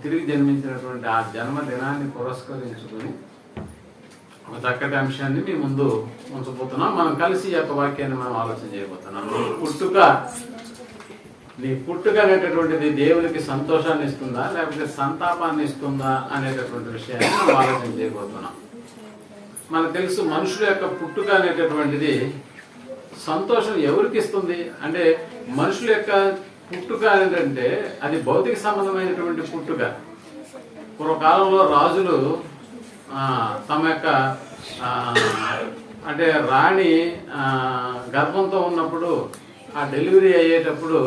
తిరిగి జన్మించినటువంటి ఆ జన్మదినాన్ని పురస్కరించుకుని ఒక చక్కటి అంశాన్ని మీ ముందు ఉంచబోతున్నాం. మనం కలిసి ఈ యొక్క వాక్యాన్ని మనం ఆలోచన చేయబోతున్నాం. నీ పుట్టుక అనేటటువంటిది దేవునికి సంతోషాన్ని ఇస్తుందా లేకపోతే సంతాపాన్ని ఇస్తుందా అనేటటువంటి విషయాన్ని మనం ఆలోచన చేయబోతున్నాం. మనకు తెలుసు మనుషుల యొక్క పుట్టుక అనేటటువంటిది సంతోషం ఎవరికి ఇస్తుంది అంటే మనుషుల యొక్క పుట్టుక ఏంటంటే అది భౌతిక సంబంధమైనటువంటి పుట్టుక. పూర్వకాలంలో రాజులు తమ యొక్క అంటే రాణి గర్భంతో ఉన్నప్పుడు ఆ డెలివరీ అయ్యేటప్పుడు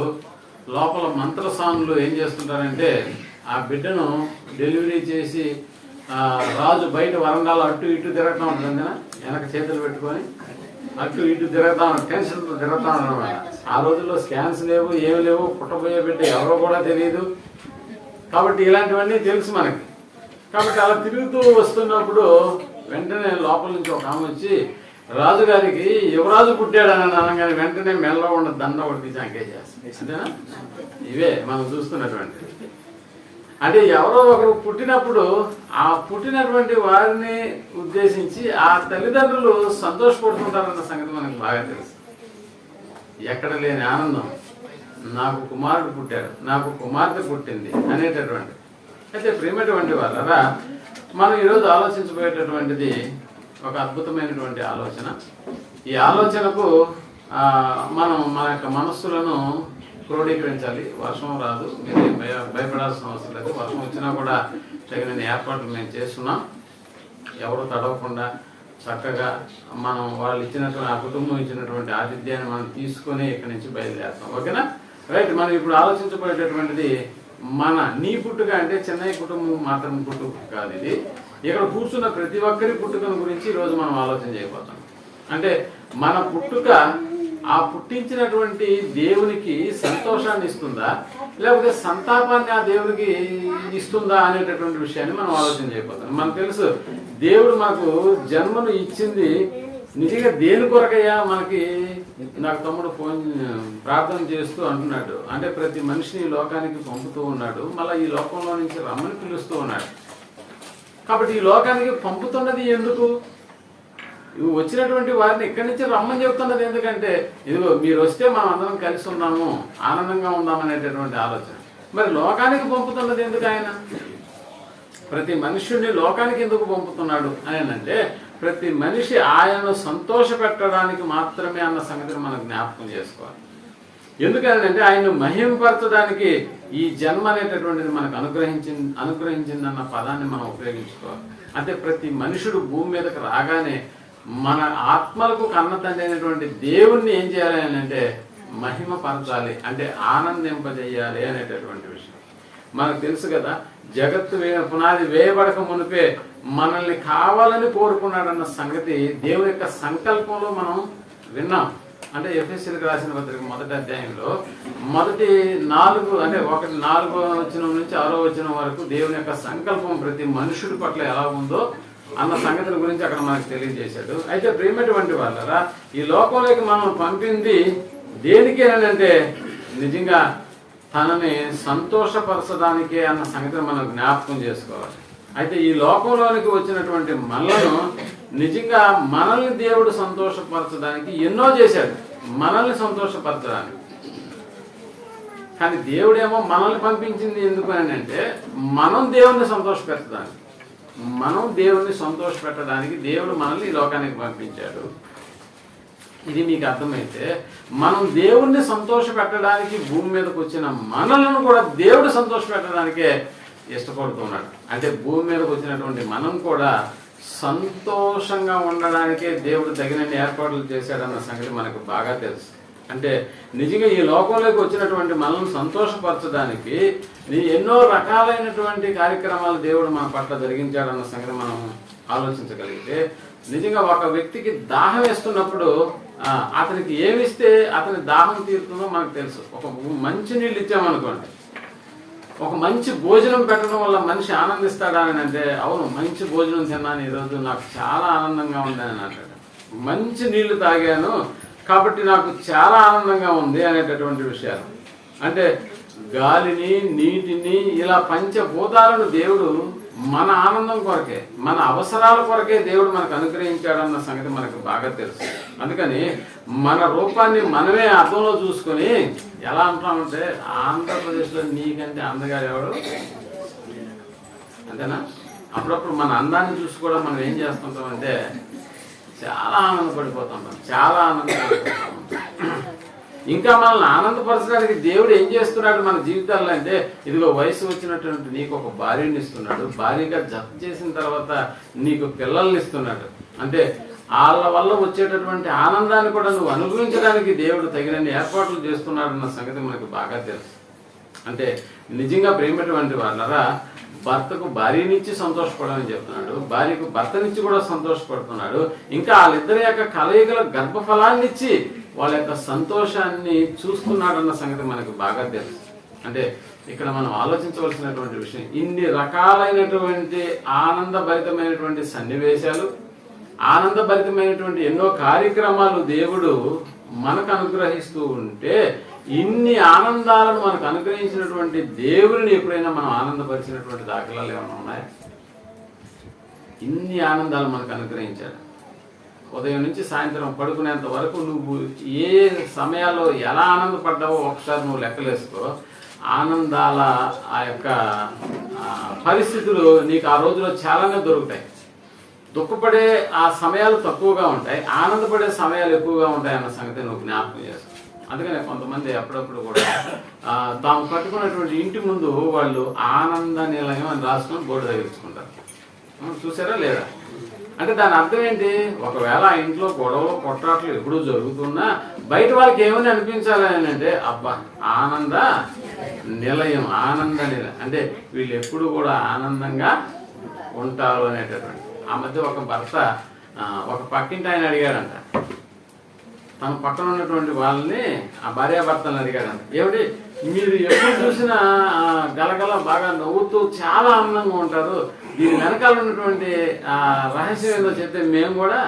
లోపల మంత్రసానులు ఏం చేస్తుంటారంటే ఆ బిడ్డను డెలివరీ చేసి రాజు బయట వరండాలో అటు ఇటు తిరగతా ఉంటుంది కదా, వెనక చేతులు పెట్టుకొని అటు ఇటు తిరగతా టెన్షన్తో తిరగతా ఉన్నమాట. ఆ రోజుల్లో స్కాన్స్ లేవు, ఏమి లేవు, పుట్టబోయే బిడ్డ ఎవరో కూడా తెలియదు. కాబట్టి ఇలాంటివన్నీ తెలుసు మనకి. కాబట్టి అలా తిరుగుతూ వస్తున్నప్పుడు వెంటనే లోపల నుంచి ఒక ఆమె వచ్చి రాజుగారికి యువరాజు పుట్టాడని అనగానే వెంటనే మెల్ల ఉన్న దండ ఒకటి చంకేసేస్తుంది. ఇవే మనం చూస్తున్నటువంటి అంటే ఎవరో ఒకరు పుట్టినప్పుడు ఆ పుట్టినటువంటి వారిని ఉద్దేశించి ఆ తల్లిదండ్రులు సంతోషపడుతుంటారన్న సంగతి మనకు బాగా తెలుసు. ఎక్కడ లేని ఆనందం, నాకు కుమారుడు పుట్టాడు, నాకు కుమార్తె పుట్టింది అనేటటువంటి. అయితే ప్రియమైనటువంటి వాళ్ళరా, మనం ఈరోజు ఆలోచించబోయేటటువంటిది ఒక అద్భుతమైనటువంటి ఆలోచన. ఈ ఆలోచనకు మనం మన యొక్క మనస్సులను క్రోడీకరించాలి. వర్షం రాదు, మీరు భయపడాల్సిన అవసరం లేదు. వర్షం వచ్చినా కూడా తగిన ఏర్పాట్లు మేము చేస్తున్నాం. ఎవరు తడవకుండా చక్కగా మనం వాళ్ళు ఇచ్చినటువంటి ఆ కుటుంబం ఇచ్చినటువంటి ఆతిథ్యాన్ని మనం తీసుకొని ఇక్కడి నుంచి బయలుదేరుతాం. ఓకేనా? రైట్. మనం ఇప్పుడు ఆలోచించబోయేటటువంటిది నీ పుట్టుక అంటే చెన్నై కుటుంబం మాత్రం పుట్టుక కాదు. ఇది ఇక్కడ కూర్చున్న ప్రతి ఒక్కరి పుట్టుకను గురించి ఈరోజు మనం ఆలోచన చేయబోతాం. అంటే మన పుట్టుక ఆ పుట్టించినటువంటి దేవునికి సంతోషాన్ని ఇస్తుందా లేకపోతే సంతాపాన్ని ఆ దేవునికి ఇస్తుందా అనేటటువంటి విషయాన్ని మనం ఆలోచన చేయబోతాం. మనకు తెలుసు దేవుడు మనకు జన్మను ఇచ్చింది నిజంగా దేని కొరకయ్యా. మనకి నాకు తమ్ముడు ఫోన్ ప్రార్థన చేస్తూ అంటున్నాడు, అంటే ప్రతి మనిషిని ఈ లోకానికి పంపుతూ ఉన్నాడు, మళ్ళీ ఈ లోకంలో నుంచి రమ్మని పిలుస్తూ ఉన్నాడు. కాబట్టి ఈ లోకానికి పంపుతున్నది ఎందుకు? వచ్చినటువంటి వారిని ఇక్కడి నుంచి రమ్మని చెప్తున్నది ఎందుకంటే ఇదిగో మీరు వస్తే మనం అందరం కలిసి ఉన్నాము, ఆనందంగా ఉందామనేటటువంటి ఆలోచన. మరి లోకానికి పంపుతున్నది ఎందుకు ఆయన? ప్రతి మనుష్యుడిని లోకానికి ఎందుకు పంపుతున్నాడు అని అంటే ప్రతి మనిషి ఆయనను సంతోష పెట్టడానికి మాత్రమే అన్న సంగతిని మనం జ్ఞాపకం చేసుకోవాలి. ఎందుకంటే ఆయన్ను మహింపరచడానికి ఈ జన్మ అనేటటువంటిది మనకు అనుగ్రహించిందన్న పదాన్ని మనం ఉపయోగించుకోవాలి. అంటే ప్రతి మనుషుడు భూమి మీదకి రాగానే మన ఆత్మలకు కన్నతండ్రి అయినటువంటి దేవుణ్ణి ఏం చేయాలి అని అంటే మహిమపరచాలి, అంటే ఆనందింపజేయాలి అనేటటువంటి విషయం మనకు తెలుసు కదా. జగత్తు పునాది వేయబడక మునిపే మనల్ని కావాలని కోరుకున్నాడన్న సంగతి దేవుని యొక్క సంకల్పంలో మనం విన్నాం. అంటే ఎఫెసీయులకు రాసిన పత్రిక 1వ అధ్యాయంలో మొదటి 4 అంటే 4వ వచనం నుంచి 6వ వచనం వరకు దేవుని యొక్క సంకల్పం ప్రతి మనుషుడి పట్ల ఎలా ఉందో అన్న సంగతుల గురించి అక్కడ మనకు తెలియజేశాడు. అయితే ప్రియమైనటువంటి వాళ్ళరా, ఈ లోకంలోకి మనం పంపింది దేనికి అంటే నిజంగా తనని సంతోషపరచడానికే అన్న సంగతిని మనం జ్ఞాపకం చేసుకోవాలి. అయితే ఈ లోకంలోనికి వచ్చినటువంటి మనలను నిజంగా మనల్ని దేవుడు సంతోషపరచడానికి ఎన్నో చేశాడు, మనల్ని సంతోషపరచడానికి. కానీ దేవుడేమో మనల్ని పంపించింది ఎందుకు అని అంటే మనం దేవుణ్ణి సంతోషపెట్టడానికి, మనం దేవుణ్ణి సంతోషపెట్టడానికి దేవుడు మనల్ని ఈ లోకానికి పంపించాడు. ఇది మీకు అర్థమైతే మనం దేవుణ్ణి సంతోష పెట్టడానికి భూమి మీదకి వచ్చిన మనలను కూడా దేవుడు సంతోష పెట్టడానికే ఇష్టపడుతున్నాడు. అంటే భూమి మీదకి వచ్చినటువంటి మనం కూడా సంతోషంగా ఉండడానికే దేవుడు తగిన ఏర్పాట్లు చేశాడన్న సంగతి మనకు బాగా తెలుసు. అంటే నిజంగా ఈ లోకంలోకి వచ్చినటువంటి మనల్ని సంతోషపరచడానికి ఎన్నో రకాలైనటువంటి కార్యక్రమాలు దేవుడు మన పట్ల జరిగించాడన్న సంగతి మనం ఆలోచించగలిగితే నిజంగా ఒక వ్యక్తికి దాహం వేస్తున్నప్పుడు అతనికి ఏమిస్తే అతని దాహం తీరుతుందో మనకు తెలుసు. ఒక మంచి నీళ్ళు ఇచ్చామనుకోండి, ఒక మంచి భోజనం పెట్టడం వల్ల మనిషి ఆనందిస్తాడా అని అంటే అవును, మంచి భోజనం తిన్నాను ఈరోజు, నాకు చాలా ఆనందంగా ఉంది అని అంటాడు. మంచి నీళ్లు తాగాను కాబట్టి నాకు చాలా ఆనందంగా ఉంది అనేటటువంటి విషయాలు. అంటే గాలిని, నీటిని, ఇలా పంచభూతాలను దేవుడు మన ఆనందం కొరకే, మన అవసరాల కొరకే దేవుడు మనకు అనుగ్రహించాడన్న సంగతి మనకు బాగా తెలుసు. అందుకని మన రూపాన్ని మనమే అర్థంలో చూసుకొని ఎలా అంటామంటే, ఆంధ్రప్రదేశ్లో నీకంటే అందగాడు ఎవడు, అంతేనా? అప్పుడప్పుడు మన అందాన్ని చూసి కూడా మనం ఏం చేస్తుంటామంటే చాలా ఆనందపడిపోతుంటాం, చాలా ఆనందపడిపోతాం. ఇంకా మనల్ని ఆనందపరచడానికి దేవుడు ఏం చేస్తున్నాడు మన జీవితాల్లో అంటే, ఇదిగో వయసు వచ్చినటువంటి నీకు ఒక భార్యని ఇస్తున్నాడు, భార్యగా జత చేసిన తర్వాత నీకు పిల్లల్ని ఇస్తున్నాడు. అంటే వాళ్ళ వల్ల వచ్చేటటువంటి ఆనందాన్ని కూడా నువ్వు అనుభవించడానికి దేవుడు తగినన్ని ఏర్పాట్లు చేస్తున్నాడు అన్న సంగతి మనకు బాగా తెలుసు. అంటే నిజంగా ప్రేమటువంటి వాళ్ళరా, భర్తకు భార్యనిచ్చి సంతోషపడమని చెప్తున్నాడు, భార్యకు భర్తనిచ్చి కూడా సంతోషపడుతున్నాడు. ఇంకా వాళ్ళిద్దరి యొక్క కలయికల గర్భఫలాన్ని ఇచ్చి వాళ్ళ యొక్క సంతోషాన్ని చూస్తున్నాడన్న సంగతి మనకు బాగా తెలుసు. అంటే ఇక్కడ మనం ఆలోచించవలసినటువంటి విషయం, ఇన్ని రకాలైనటువంటి ఆనందభరితమైనటువంటి సన్నివేశాలు, ఆనందభరితమైనటువంటి ఎన్నో కార్యక్రమాలు దేవుడు మనకు అనుగ్రహిస్తూ ఉంటే, ఇన్ని ఆనందాలను మనకు అనుగ్రహించినటువంటి దేవుడిని ఎప్పుడైనా మనం ఆనందపరిచినటువంటి దాఖలాలు ఏమైనా ఉన్నాయా? ఇన్ని ఆనందాలు మనకు అనుగ్రహించాడు. ఉదయం నుంచి సాయంత్రం పడుకునేంత వరకు నువ్వు ఏ సమయాల్లో ఎలా ఆనందపడ్డావో ఒకసారి నువ్వు లెక్కలేసుకో. ఆనందాల ఆ యొక్క పరిస్థితులు నీకు ఆ రోజులో చాలానే దొరుకుతాయి. దుఃఖపడే ఆ సమయాలు తక్కువగా ఉంటాయి, ఆనందపడే సమయాలు ఎక్కువగా ఉంటాయి అన్న సంగతి నువ్వు జ్ఞాపకం చేస్తావు. అందుకనే కొంతమంది అప్పుడప్పుడు కూడా తాము కట్టుకున్నటువంటి ఇంటి ముందు వాళ్ళు ఆనంద నిలయం అని రాసుకొని బోర్డు తగిలించుకుంటారు. చూసారా లేదా? అంటే దాని అర్థం ఏంటి? ఒకవేళ ఆ ఇంట్లో గొడవలు కొట్లాట్లు ఎప్పుడూ జరుగుతున్నా బయట వాళ్ళకి ఏమని అనిపించాలి అని అంటే, అబ్బా ఆనంద నిలయం, ఆనంద నిలయం అంటే వీళ్ళు ఎప్పుడు కూడా ఆనందంగా ఉంటారు అనేటటువంటి. ఆ మధ్య ఒక భర్త ఒక పక్కింటి ఆయన అడిగాడంట, తన పక్కన ఉన్నటువంటి వాళ్ళని, ఆ భార్యాభర్తలను అడిగాడంట, ఏమిటి మీరు ఎప్పుడు చూసినా గలగల బాగా నవ్వుతూ చాలా ఆనందంగా ఉంటారు, దీని వెనకాల ఉన్నటువంటి రహస్యం ఏదో చెప్తే మేము కూడా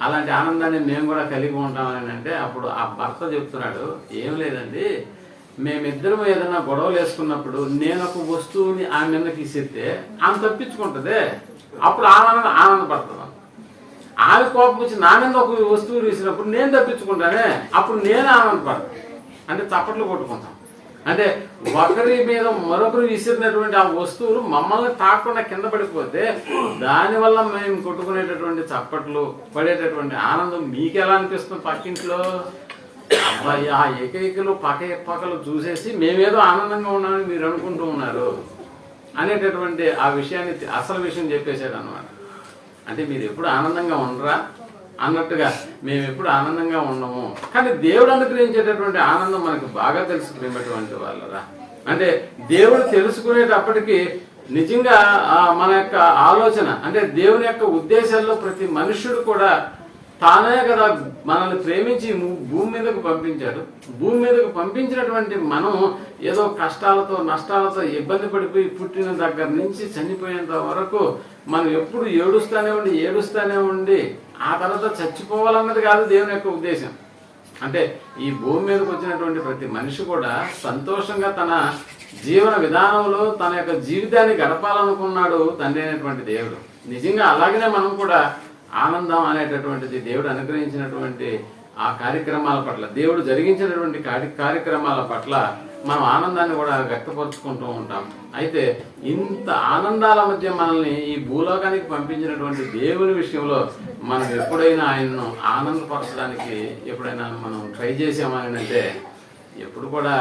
అలాంటి ఆనందాన్ని మేము కూడా కలిగి ఉంటామని అంటే, అప్పుడు ఆ భర్త చెప్తున్నాడు, ఏం లేదండి, మేమిద్దరం ఏదైనా గొడవలు వేసుకున్నప్పుడు నేను ఒక వస్తువుని ఆమె మీదకి ఇస్తే ఆమె తప్పించుకుంటుంది, అప్పుడు ఆనందపడుతున్నాను. ఆమె కోపం వచ్చి నా మీద ఒక వస్తువు వేసినప్పుడు నేను తప్పించుకుంటానే, అప్పుడు నేను ఆనందపడతాను. అంటే చప్పట్లు కొట్టుకుంటాం. అంటే ఒకరి మీద మరొకరు విసిరినటువంటి ఆ వస్తువులు మమ్మల్ని తాకుండా కింద పడిపోతే దానివల్ల మేము కొట్టుకునేటటువంటి చప్పట్లు పడేటటువంటి ఆనందం మీకు ఎలా అనిపిస్తుంది? పక్కింట్లో అబ్బాయి ఆ ఏకైకలు పక్కలు చూసేసి మేమేదో ఆనందంగా ఉన్నామని మీరు అనుకుంటూ ఉన్నారు అనేటటువంటి ఆ విషయాన్ని, అసలు విషయం చెప్పేశాడు అన్నమాట. అంటే మీరు ఎప్పుడు ఆనందంగా ఉండరా అన్నట్టుగా మేము ఎప్పుడు ఆనందంగా ఉండము. కానీ దేవుడు అనుగ్రహించేటటువంటి ఆనందం మనకు బాగా తెలుసుకునేటువంటి వాళ్ళరా. అంటే దేవుడు తెలుసుకునేటప్పటికీ నిజంగా మన యొక్క ఆలోచన, అంటే దేవుని యొక్క ఉద్దేశాల్లో ప్రతి మనుష్యుడు కూడా తానే కదా మనల్ని ప్రేమించి భూమి మీదకు పంపించాడు. భూమి మీదకు పంపించినటువంటి మనం ఏదో కష్టాలతో నష్టాలతో ఇబ్బంది పడిపోయి పుట్టిన దగ్గర నుంచి చనిపోయేంత వరకు మనం ఎప్పుడు ఏడుస్తూనే ఉండి ఆ తర్వాత చచ్చిపోవాలన్నది కాదు దేవుని యొక్క ఉద్దేశం. అంటే ఈ భూమి మీదకి వచ్చినటువంటి ప్రతి మనిషి కూడా సంతోషంగా తన జీవన విధానంలో తన యొక్క జీవితాన్ని గడపాలనుకున్నాడు తండ్రి అయినటువంటి దేవుడు. నిజంగా అలాగనే మనం కూడా ఆనందం అనేటటువంటిది దేవుడు అనుగ్రహించినటువంటి ఆ కార్యక్రమాల పట్ల, దేవుడు జరిగించినటువంటి కార్యక్రమాల పట్ల మనం ఆనందాన్ని కూడా వ్యక్తపరుచుకుంటూ ఉంటాం. అయితే ఇంత ఆనందాల మధ్య మనల్ని ఈ భూలోకానికి పంపించినటువంటి దేవుని విషయంలో మనం ఎప్పుడైనా ఆయనను ఆనందపరచడానికి ఎప్పుడైనా మనం ట్రై చేసామని అంటే, ఎప్పుడు కూడా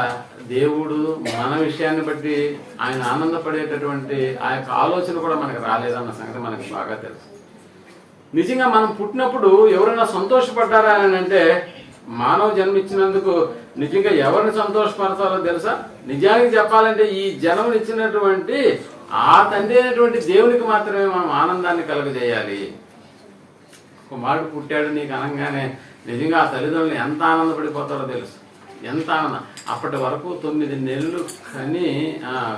దేవుడు మన విషయాన్ని బట్టి ఆయన ఆనందపడేటటువంటి ఆ యొక్క ఆలోచన కూడా మనకు రాలేదన్న సంగతి మనకు బాగా తెలుసు. నిజంగా మనం పుట్టినప్పుడు ఎవరైనా సంతోషపడ్డారా అని అంటే, మానవ జన్మించినందుకు నిజంగా ఎవరిని సంతోషపరచాలో తెలుసా? నిజానికి చెప్పాలంటే ఈ జన్మనిచ్చినటువంటి ఆ తండ్రి అయినటువంటి దేవునికి మాత్రమే మనం ఆనందాన్ని కలుగజేయాలి. కుమారుడు పుట్టాడు నీకు అనగానే నిజంగా ఆ తల్లిదండ్రులు ఎంత ఆనందపడిపోతారో తెలుసు. ఎంత ఆనందం! అప్పటి వరకు 9 నెలలు కని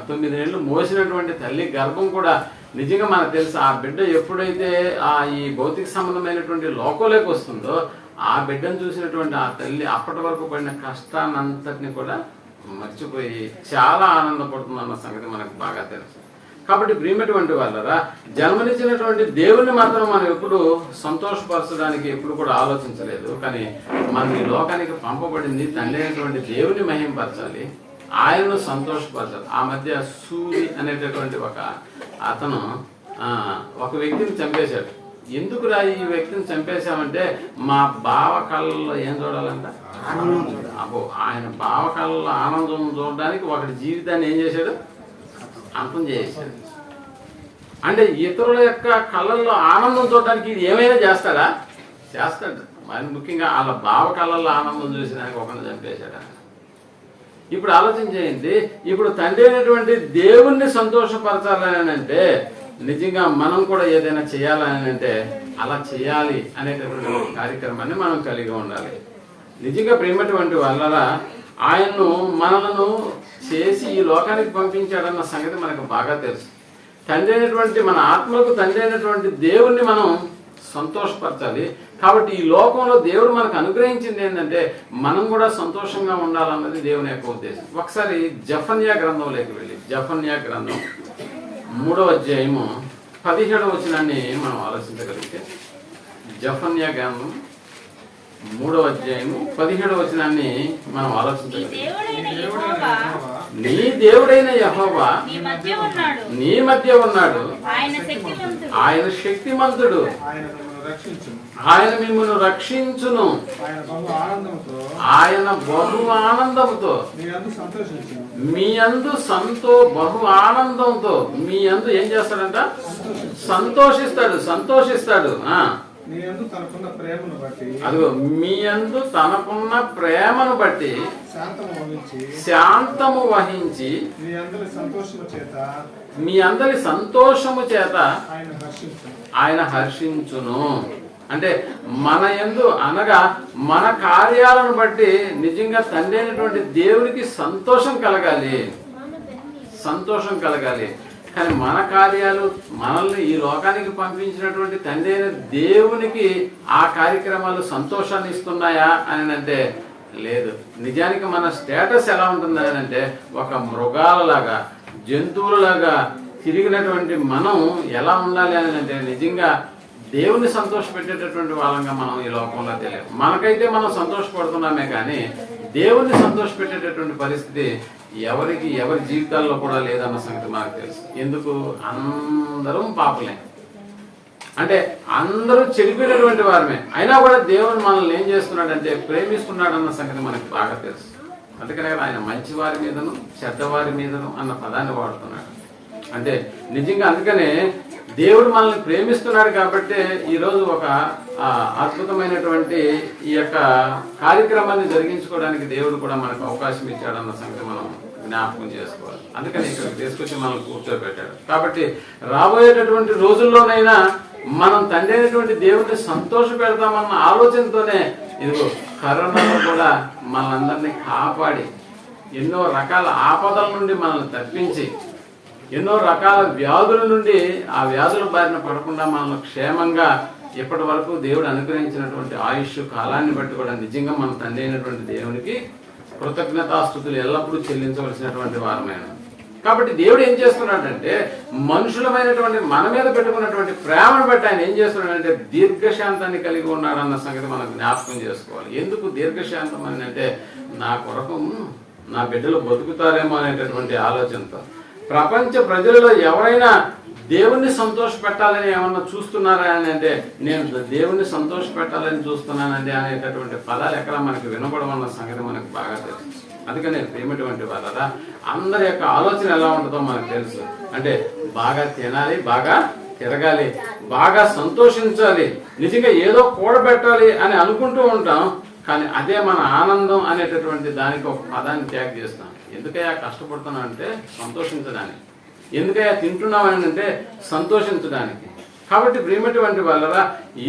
9 నెలలు మోసినటువంటి తల్లి గర్భం కూడా నిజంగా మనకు తెలుసు. ఆ బిడ్డ ఎప్పుడైతే ఈ భౌతిక సంబంధమైనటువంటి లోకంలోకి వస్తుందో ఆ బిడ్డను చూసినటువంటి ఆ తల్లి అప్పటి వరకు పడిన కష్టాన్నంతటిని కూడా మర్చిపోయి చాలా ఆనందపడుతుందన్న సంగతి మనకు బాగా తెలుసు. కాబట్టి ప్రియమైనటువంటి వాళ్ళరా, జన్మనిచ్చినటువంటి దేవుణ్ణి మాత్రం మనం ఎప్పుడు సంతోషపరచడానికి ఎప్పుడు కూడా ఆలోచించలేదు. కానీ మనం ఈ లోకానికి పంపబడింది తండ్రి అయినటువంటి దేవుని మహింపరచాలి, ఆయనను సంతోషపరచాలి. ఆ మధ్య సూరి అనేటటువంటి అతను ఒక వ్యక్తిని చంపేశాడు. ఎందుకురా ఈ వ్యక్తిని చంపేశామంటే, మా బావ కళ్ళలో ఏం చూడాలంట, అబ్బో ఆయన బావ కళ్ళలో ఆనందం చూడడానికి ఒకటి జీవితాన్ని ఏం చేశాడు, అంతం చేశాడు. అంటే ఇతరుల యొక్క కళ్ళల్లో ఆనందం చూడడానికి ఇది ఏమైనా చేస్తాడా, చేస్తాడు. మరి ముఖ్యంగా వాళ్ళ బావ కళ్ళల్లో ఆనందం చూసేదానికి ఒకరిని చంపేశాడు. ఇప్పుడు ఆలోచన చేయండి, ఇప్పుడు తండ్రి అయినటువంటి దేవుణ్ణి సంతోషపరచాలని అంటే నిజంగా మనం కూడా ఏదైనా చేయాలని అంటే అలా చేయాలి అనేటటువంటి కార్యక్రమాన్ని మనం కలిగి ఉండాలి. నిజంగా ప్రేమటువంటి వాళ్ళ ఆయన్ను మనలను చేసి ఈ లోకానికి పంపించాడన్న సంగతి మనకు బాగా తెలుసు. తండ్రి అయినటువంటి మన ఆత్మలకు తండ్రి అయినటువంటి దేవుణ్ణి మనం సంతోషపరచాలి. కాబట్టి ఈ లోకంలో దేవుడు మనకు అనుగ్రహించింది ఏంటంటే మనం కూడా సంతోషంగా ఉండాలన్నది దేవుని యొక్క ఉద్దేశం. ఒకసారి జఫన్యా గ్రంథంలోకి వెళ్ళి, జఫన్యా గ్రంథం 3వ అధ్యాయము 17వ వచనాన్ని మనం ఆలోచించగలిగితే, జఫన్యా గ్రంథం 3వ అధ్యాయము 17వ వచనాన్ని మనం ఆలోచించగలిగితే, నీ దేవుడైన యెహోవా నీ మధ్య ఉన్నాడు, ఆయన శక్తిమంతుడు, ఆయన మిమ్మల్ని రక్షించును, ఆయన బహు ఆనందంతో మీ అందు బహు ఆనందంతో మీ అందు ఏం చేస్తాడంట, సంతోషిస్తాడు. అదిగో మీ యందు తనకున్న ప్రేమను బట్టి శాంతము వహించి మీ అందరి సంతోషము చేత ఆయన హర్షించును. అంటే మన యందు అనగా మన కార్యాలను బట్టి నిజంగా తండ్రి అయినటువంటి దేవునికి సంతోషం కలగాలి. కానీ మన కార్యాలు, మనల్ని ఈ లోకానికి పంపించినటువంటి తండ్రి అయిన దేవునికి ఆ కార్యక్రమాలు సంతోషాన్ని ఇస్తున్నాయా అని అంటే లేదు. నిజానికి మన స్టేటస్ ఎలా ఉంటుంది అని అంటే, ఒక మృగాలలాగా జంతువులలాగా తిరిగినటువంటి మనం ఎలా ఉండాలి అని అంటే, నిజంగా దేవుని సంతోషపెట్టేటటువంటి వాళ్ళంగా మనం ఈ లోకంలో తెలియదు. మనకైతే మనం సంతోషపడుతున్నామే కానీ దేవుణ్ణి సంతోషపెట్టేటటువంటి పరిస్థితి ఎవరి జీవితాల్లో కూడా లేదన్న సంగతి మనకు తెలుసు. ఎందుకు? అందరం పాపలే, అంటే అందరూ చెడిపోయినటువంటి వారమే. అయినా కూడా దేవుడు మనల్ని ఏం చేస్తున్నాడంటే ప్రేమిస్తున్నాడు అన్న సంగతి మనకు బాగా తెలుసు. అందుకనే ఆయన మంచి వారి మీదను చెడ్డవారి మీదను అన్న పదాన్ని వాడుతున్నాడు. అంటే నిజంగా అందుకనే దేవుడు మనల్ని ప్రేమిస్తున్నాడు కాబట్టి ఈరోజు ఒక అద్భుతమైనటువంటి ఈ యొక్క కార్యక్రమాన్ని జరిగించుకోవడానికి దేవుడు కూడా మనకు అవకాశం ఇచ్చాడన్న సంగతి మనం జ్ఞాపకం చేసుకోవాలి. అందుకని ఇక్కడ తీసుకొచ్చి మనం కూర్చోబెట్టాడు. కాబట్టి రాబోయేటటువంటి రోజుల్లోనైనా మనం తండ్రి అయినటువంటి దేవుడిని సంతోష పెడతామన్న ఆలోచనతోనే ఇదిగో కరోనాలో కూడా మనందరినీ కాపాడి ఎన్నో రకాల ఆపదల నుండి మనల్ని తప్పించి ఎన్నో రకాల వ్యాధుల నుండి ఆ వ్యాధుల బారిన పడకుండా మనల్ని క్షేమంగా ఇప్పటి వరకు దేవుడు అనుగ్రహించినటువంటి ఆయుష్ కాలాన్ని బట్టి కూడా నిజంగా మన తండ్రి అయినటువంటి దేవునికి కృతజ్ఞతాస్తుతులు ఎల్లప్పుడూ చెల్లించవలసినటువంటి వారమైన. కాబట్టి దేవుడు ఏం చేస్తున్నాడంటే మనుషులమైనటువంటి మన మీద పెట్టుకున్నటువంటి ప్రేమను బట్టి ఆయన ఏం చేస్తున్నాడంటే దీర్ఘశాంతాన్ని కలిగి ఉన్నాడన్న సంగతి మనం జ్ఞాపకం చేసుకోవాలి. ఎందుకు దీర్ఘశాంతం అని అంటే, నా కొరకు నా బిడ్డలు బతుకుతారేమో అనేటటువంటి ఆలోచనతో. ప్రపంచ ప్రజలలో ఎవరైనా దేవుణ్ణి సంతోష పెట్టాలని ఏమన్నా చూస్తున్నారా అని అంటే, నేను దేవుణ్ణి సంతోష పెట్టాలని చూస్తున్నానండి అనేటటువంటి పదాలు ఎక్కడ మనకి వినపడమన్న సంగతి మనకు బాగా తెలుసు. అందుకనే ప్రేమటువంటి వాళ్ళరా అందరి యొక్క ఆలోచన ఎలా ఉంటుందో మనకు తెలుసు. అంటే బాగా తినాలి, బాగా తిరగాలి, బాగా సంతోషించాలి, నిజంగా ఏదో కూడబెట్టాలి అని అనుకుంటూ ఉంటాం. కానీ అదే మన ఆనందం అనేటటువంటి దానికి ఒక పదాన్ని త్యాగ చేస్తాం. ఎందుకయ్యా కష్టపడుతున్నాం అంటే సంతోషించడానికి, ఎందుకయ్యా తింటున్నాం అని అంటే సంతోషించడానికి. కాబట్టి ప్రియమైనటువంటి వాళ్ళరా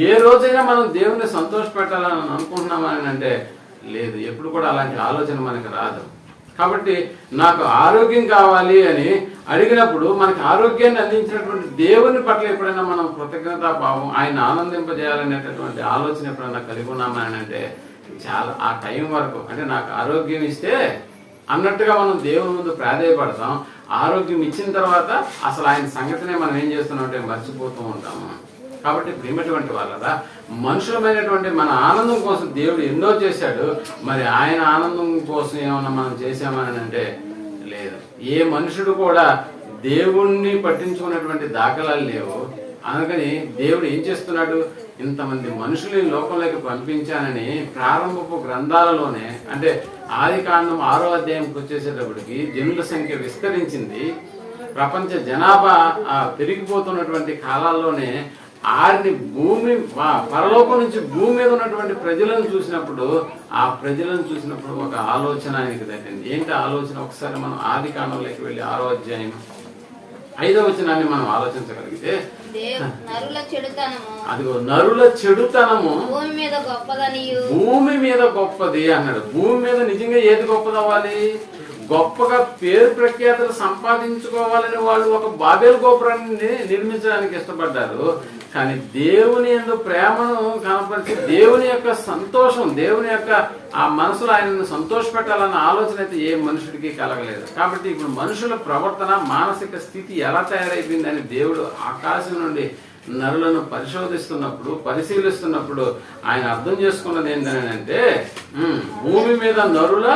ఏ రోజైనా మనం దేవుణ్ణి సంతోష పెట్టాలని అనుకుంటున్నామని అంటే లేదు, ఎప్పుడు కూడా అలాంటి ఆలోచన మనకు రాదు. కాబట్టి నాకు ఆరోగ్యం కావాలి అని అడిగినప్పుడు మనకి ఆరోగ్యాన్ని అందించినటువంటి దేవుని పట్ల ఎప్పుడైనా మనం కృతజ్ఞతాభావం, ఆయన ఆనందింపజేయాలనేటటువంటి ఆలోచన ఎప్పుడైనా కలిగి ఉన్నామని అంటే చాలా ఆ టైం వరకు, అంటే నాకు ఆరోగ్యం ఇస్తే అన్నట్టుగా మనం దేవుని ముందు ప్రాధేయపడతాం. ఆరోగ్యం ఇచ్చిన తర్వాత అసలు ఆయన సంగతినే మనం ఏం చేస్తున్నాం అంటే మర్చిపోతూ ఉంటాము. కాబట్టి ప్రియమైనటువంటి వాళ్ళరా, మనుషులమైనటువంటి మన ఆనందం కోసం దేవుడు ఎన్నో చేశాడు. మరి ఆయన ఆనందం కోసం ఏమన్నా మనం చేసామని అంటే లేదు. ఏ మనుషుడు కూడా దేవుణ్ణి పట్టించుకున్నటువంటి దాఖలాలు లేవు. అందుకని దేవుడు ఏం చేస్తున్నాడు, ఇంతమంది మనుషులు లోకంలోకి పంపించానని ప్రారంభపు గ్రంథాలలోనే, అంటే ఆది కాండం 6వ అధ్యాయంకి వచ్చేసేటప్పటికి జనుల సంఖ్య విస్తరించింది. ప్రపంచ జనాభా పెరిగిపోతున్నటువంటి కాలాల్లోనే ఆరిని భూమి పరలోకం నుంచి భూమి మీద ఉన్నటువంటి ప్రజలను చూసినప్పుడు ఒక ఆలోచన ఆయనకి తట్టింది. ఏంటి ఆలోచన? ఒకసారి మనం ఆది కాండంలోకి వెళ్ళి 6వ అధ్యాయం 5వ వచనాన్ని మనం ఆలోచించగలిగితే, అదిగో నరుల చెడుతనము భూమి మీద గొప్పది అన్నాడు. భూమి మీద నిజంగా ఏది గొప్పదవ్వాలి? గొప్పగా పేరు ప్రఖ్యాతులు సంపాదించుకోవాలని వాళ్ళు ఒక బాబేలు గోపురాన్ని నిర్మించడానికి ఇష్టపడ్డారు. కానీ దేవుని యందు ప్రేమను కనపరిచి దేవుని యొక్క సంతోషం, దేవుని యొక్క ఆ మనసులో ఆయనను సంతోషపెట్టాలన్న ఆలోచన అయితే ఏ మనుషుడికి కలగలేదు. కాబట్టి ఇప్పుడు మనుషుల ప్రవర్తన, మానసిక స్థితి ఎలా తయారైపోయిందని దేవుడు ఆకాశం నుండి నరులను పరిశీలిస్తున్నప్పుడు ఆయన అర్థం చేసుకున్నది ఏంటంటే, భూమి మీద నరుల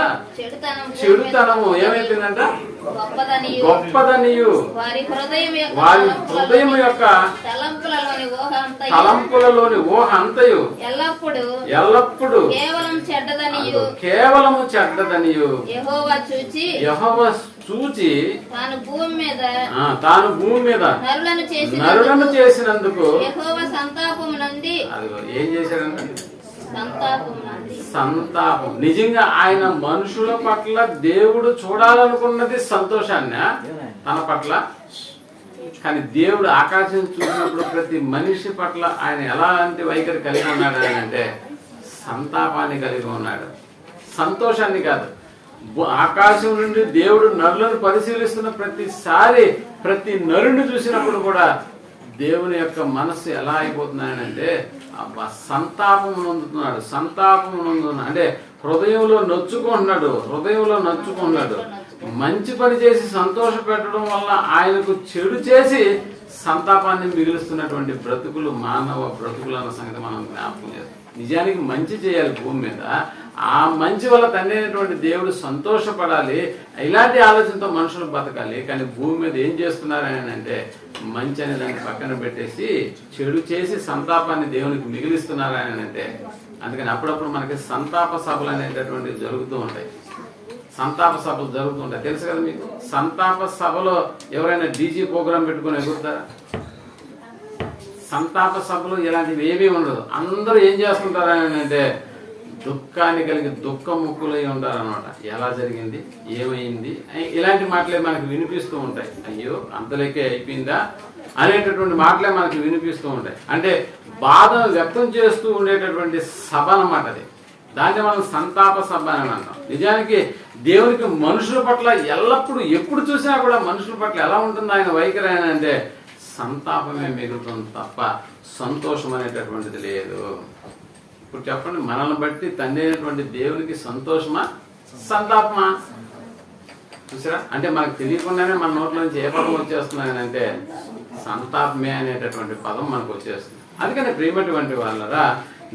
చెడుతనము ఏమైపోయిందంట? గొప్పదనియు వారి హృదయం యొక్క తలంపులలోని ఊహ అంతయు ఎల్లప్పుడు కేవలము చెడ్డదనియు యెహోవా చూచి తాను భూమి మీద నరులను చేసినందుకు ఏం చేశాడంటే సంతాపం. నిజంగా ఆయన మనుషుల పట్ల దేవుడు చూడాలనుకున్నది సంతోషాన్ని తన పట్ల. కానీ దేవుడు ఆకాశం చూసినప్పుడు ప్రతి మనిషి పట్ల ఆయన ఎలాంటి వైఖరి కలిగి ఉన్నాడు అని అంటే సంతాపాన్ని కలిగి ఉన్నాడు, సంతోషాన్ని కాదు. ఆకాశం నుండి దేవుడు నరులను పరిశీలిస్తున్న ప్రతిసారి ప్రతి నరుని చూసినప్పుడు కూడా దేవుని యొక్క మనస్సు ఎలా అయిపోతున్నాడంటే సంతాపం నొందుతున్నాడు. అంటే హృదయంలో నొచ్చుకుంటున్నాడు. మంచి పని చేసి సంతోష పెట్టడం వల్ల ఆయనకు చెడు చేసి సంతాపాన్ని మిగులుస్తున్నటువంటి బ్రతుకులు మానవ బ్రతుకులు అన్న సంగతి మనం జ్ఞాపకం చేస్తాం. నిజానికి మంచి చేయాలి భూమి మీద, ఆ మంచి వల్ల తండ్రి అయినటువంటి దేవుడు సంతోషపడాలి. ఇలాంటి ఆలోచనతో మనుషులు బతకాలి. కానీ భూమి మీద ఏం చేస్తున్నారని అంటే మంచి అనే దాన్ని పక్కన పెట్టేసి చెడు చేసి సంతాపాన్ని దేవునికి మిగిలిస్తున్నారని అంటే. అందుకని అప్పుడప్పుడు మనకి సంతాప సభలు అనేటటువంటివి జరుగుతూ ఉంటాయి. తెలుసు కదా మీకు. సంతాప సభలో ఎవరైనా డీజీ ప్రోగ్రాం పెట్టుకుని ఎగురుతారా? సంతాప సభలో ఇలాంటివి ఏమీ ఉండదు. అందరూ ఏం చేస్తుంటారని అంటే దుఃఖాన్ని కలిగి దుఃఖముక్కులై ఉంటారనమాట. ఎలా జరిగింది, ఏమైంది, ఇలాంటి మాటలే మనకు వినిపిస్తూ ఉంటాయి. అయ్యో అంతలేకే అయిపోయిందా అనేటటువంటి మాటలే మనకు వినిపిస్తూ ఉంటాయి. అంటే బాధ వ్యక్తం చేస్తూ ఉండేటటువంటి సభ అన్నమాట అది. దాన్ని మనం సంతాప సభ అని అంటాం. నిజానికి దేవునికి మనుషుల పట్ల ఎల్లప్పుడూ ఎప్పుడు చూసినా కూడా మనుషుల పట్ల ఎలా ఉంటుంది ఆయన వైఖరి అని అంటే సంతాపమే మిగులుతుంది తప్ప సంతోషం అనేటటువంటిది లేదు. ఇప్పుడు చెప్పండి, మనల్ని బట్టి తండ్రి అయినటువంటి దేవునికి సంతోషమా సంతాపమా? చూసారా? అంటే మనకు తెలియకుండానే మన నోట్ల నుంచి ఏ పదం వచ్చేస్తున్నాయని అంటే సంతాపమే అనేటటువంటి పదం మనకు వచ్చేస్తుంది. అందుకని ప్రియమైనటువంటి వాళ్ళరా,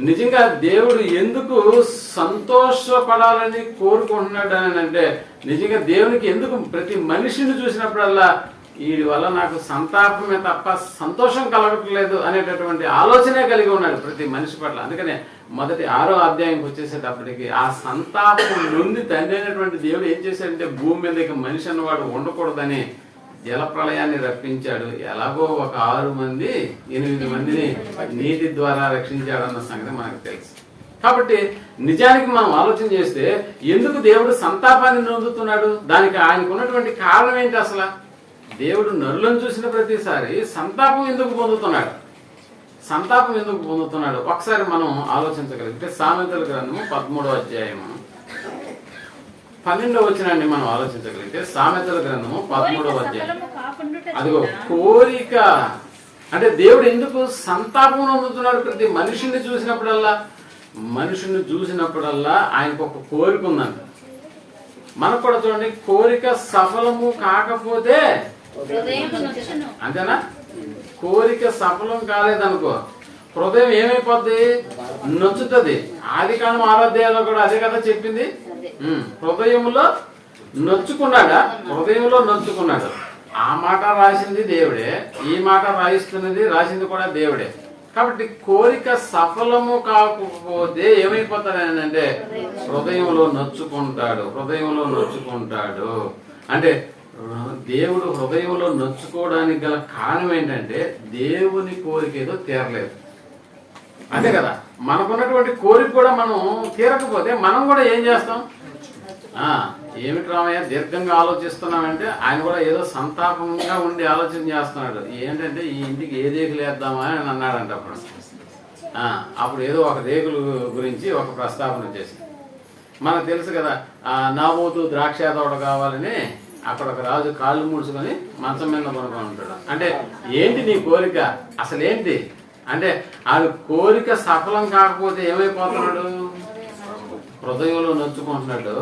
నిజంగా దేవుడు ఎందుకు సంతోషపడాలని కోరుకుంటున్నాడు అని అంటే నిజంగా దేవునికి ఎందుకు ప్రతి మనిషిని చూసినప్పుడల్లా వీడి వల్ల నాకు సంతాపమే తప్ప సంతోషం కలగట్లేదు అనేటటువంటి ఆలోచనే కలిగి ఉన్నాడు ప్రతి మనిషి పట్ల. అందుకనే మొదటి 6వ అధ్యాయంకి వచ్చేసేటప్పటికి ఆ సంతాపం నుండి తండ్రి అయినటువంటి దేవుడు ఏం చేశాడంటే భూమి మీద ఇక మనిషి అన్నవాడు ఉండకూడదని జల ప్రళయాన్ని రప్పించాడు. ఎలాగో ఒక 8 మందిని నీటి ద్వారా రక్షించాడన్న సంగతి మనకు తెలుసు. కాబట్టి నిజానికి మనం ఆలోచన చేస్తే ఎందుకు దేవుడు సంతాపాన్ని నొందుతున్నాడు? దానికి ఆయనకు ఉన్నటువంటి కారణం ఏంటి? అసలు దేవుడు నరులను చూసిన ప్రతిసారి సంతాపం ఎందుకు పొందుతున్నాడు? ఒకసారి మనం ఆలోచించగలిగితే సామెతల గ్రంథము 13వ అధ్యాయము 12వ వచనాన్ని మనం ఆలోచించగలిగితే సామెతల గ్రంథము 13వ అధ్యాయం. అదిగో కోరిక అంటే దేవుడు ఎందుకు సంతాపం నొందుతున్నాడు? ప్రతి మనిషిని చూసినప్పుడల్లా ఆయనకు ఒక కోరిక ఉందంట. మనకు కూడా చూడండి, కోరిక సఫలము కాకపోతే అంతేనా, కోరిక సఫలం కాలేదనుకో హృదయం ఏమైపోద్ది, నొచ్చుతుంది. ఆది కాలం 6వ అధ్యాయంలో కూడా అదే కదా చెప్పింది. హృదయంలో నొచ్చుకున్నాడా, హృదయంలో నొచ్చుకున్నాడు. ఆ మాట రాసింది దేవుడే, ఈ మాట రాసింది కూడా దేవుడే. కాబట్టి కోరిక సఫలము కాకపోతే ఏమైపోతాడు అంటే హృదయంలో నొచ్చుకుంటాడు. అంటే దేవుడు హృదయంలో నొచ్చుకోవడానికి గల కారణం ఏంటంటే దేవుని కోరిక ఏదో తీరలేదు. అదే కదా, మనకున్నటువంటి కోరిక కూడా మనం తీరకపోతే మనం కూడా ఏం చేస్తాం, ఏమిటి రామయ్య దీర్ఘంగా ఆలోచిస్తున్నామంటే ఆయన కూడా ఏదో సంతాపంగా ఉండి ఆలోచన చేస్తున్నాడు. ఏంటంటే ఈ ఇంటికి ఏ రేకులు వేద్దామా అని అన్నాడంట. అప్పుడు ఏదో ఒక రేకుల గురించి ఒక ప్రస్తావన వచ్చేసి మనకు తెలుసు కదా, నాబోతు ద్రాక్ష తోట కావాలని అక్కడ ఒక రాజు కాళ్ళు ముడుచుకొని మంచం మీద పడుకొని ఉంటాడు. అంటే ఏంటి నీ కోరిక, అసలు ఏంటి అంటే అది కోరిక సఫలం కాకపోతే ఏమైపోతున్నాడు, హృదయంలో నొచ్చుకుంటున్నాడు,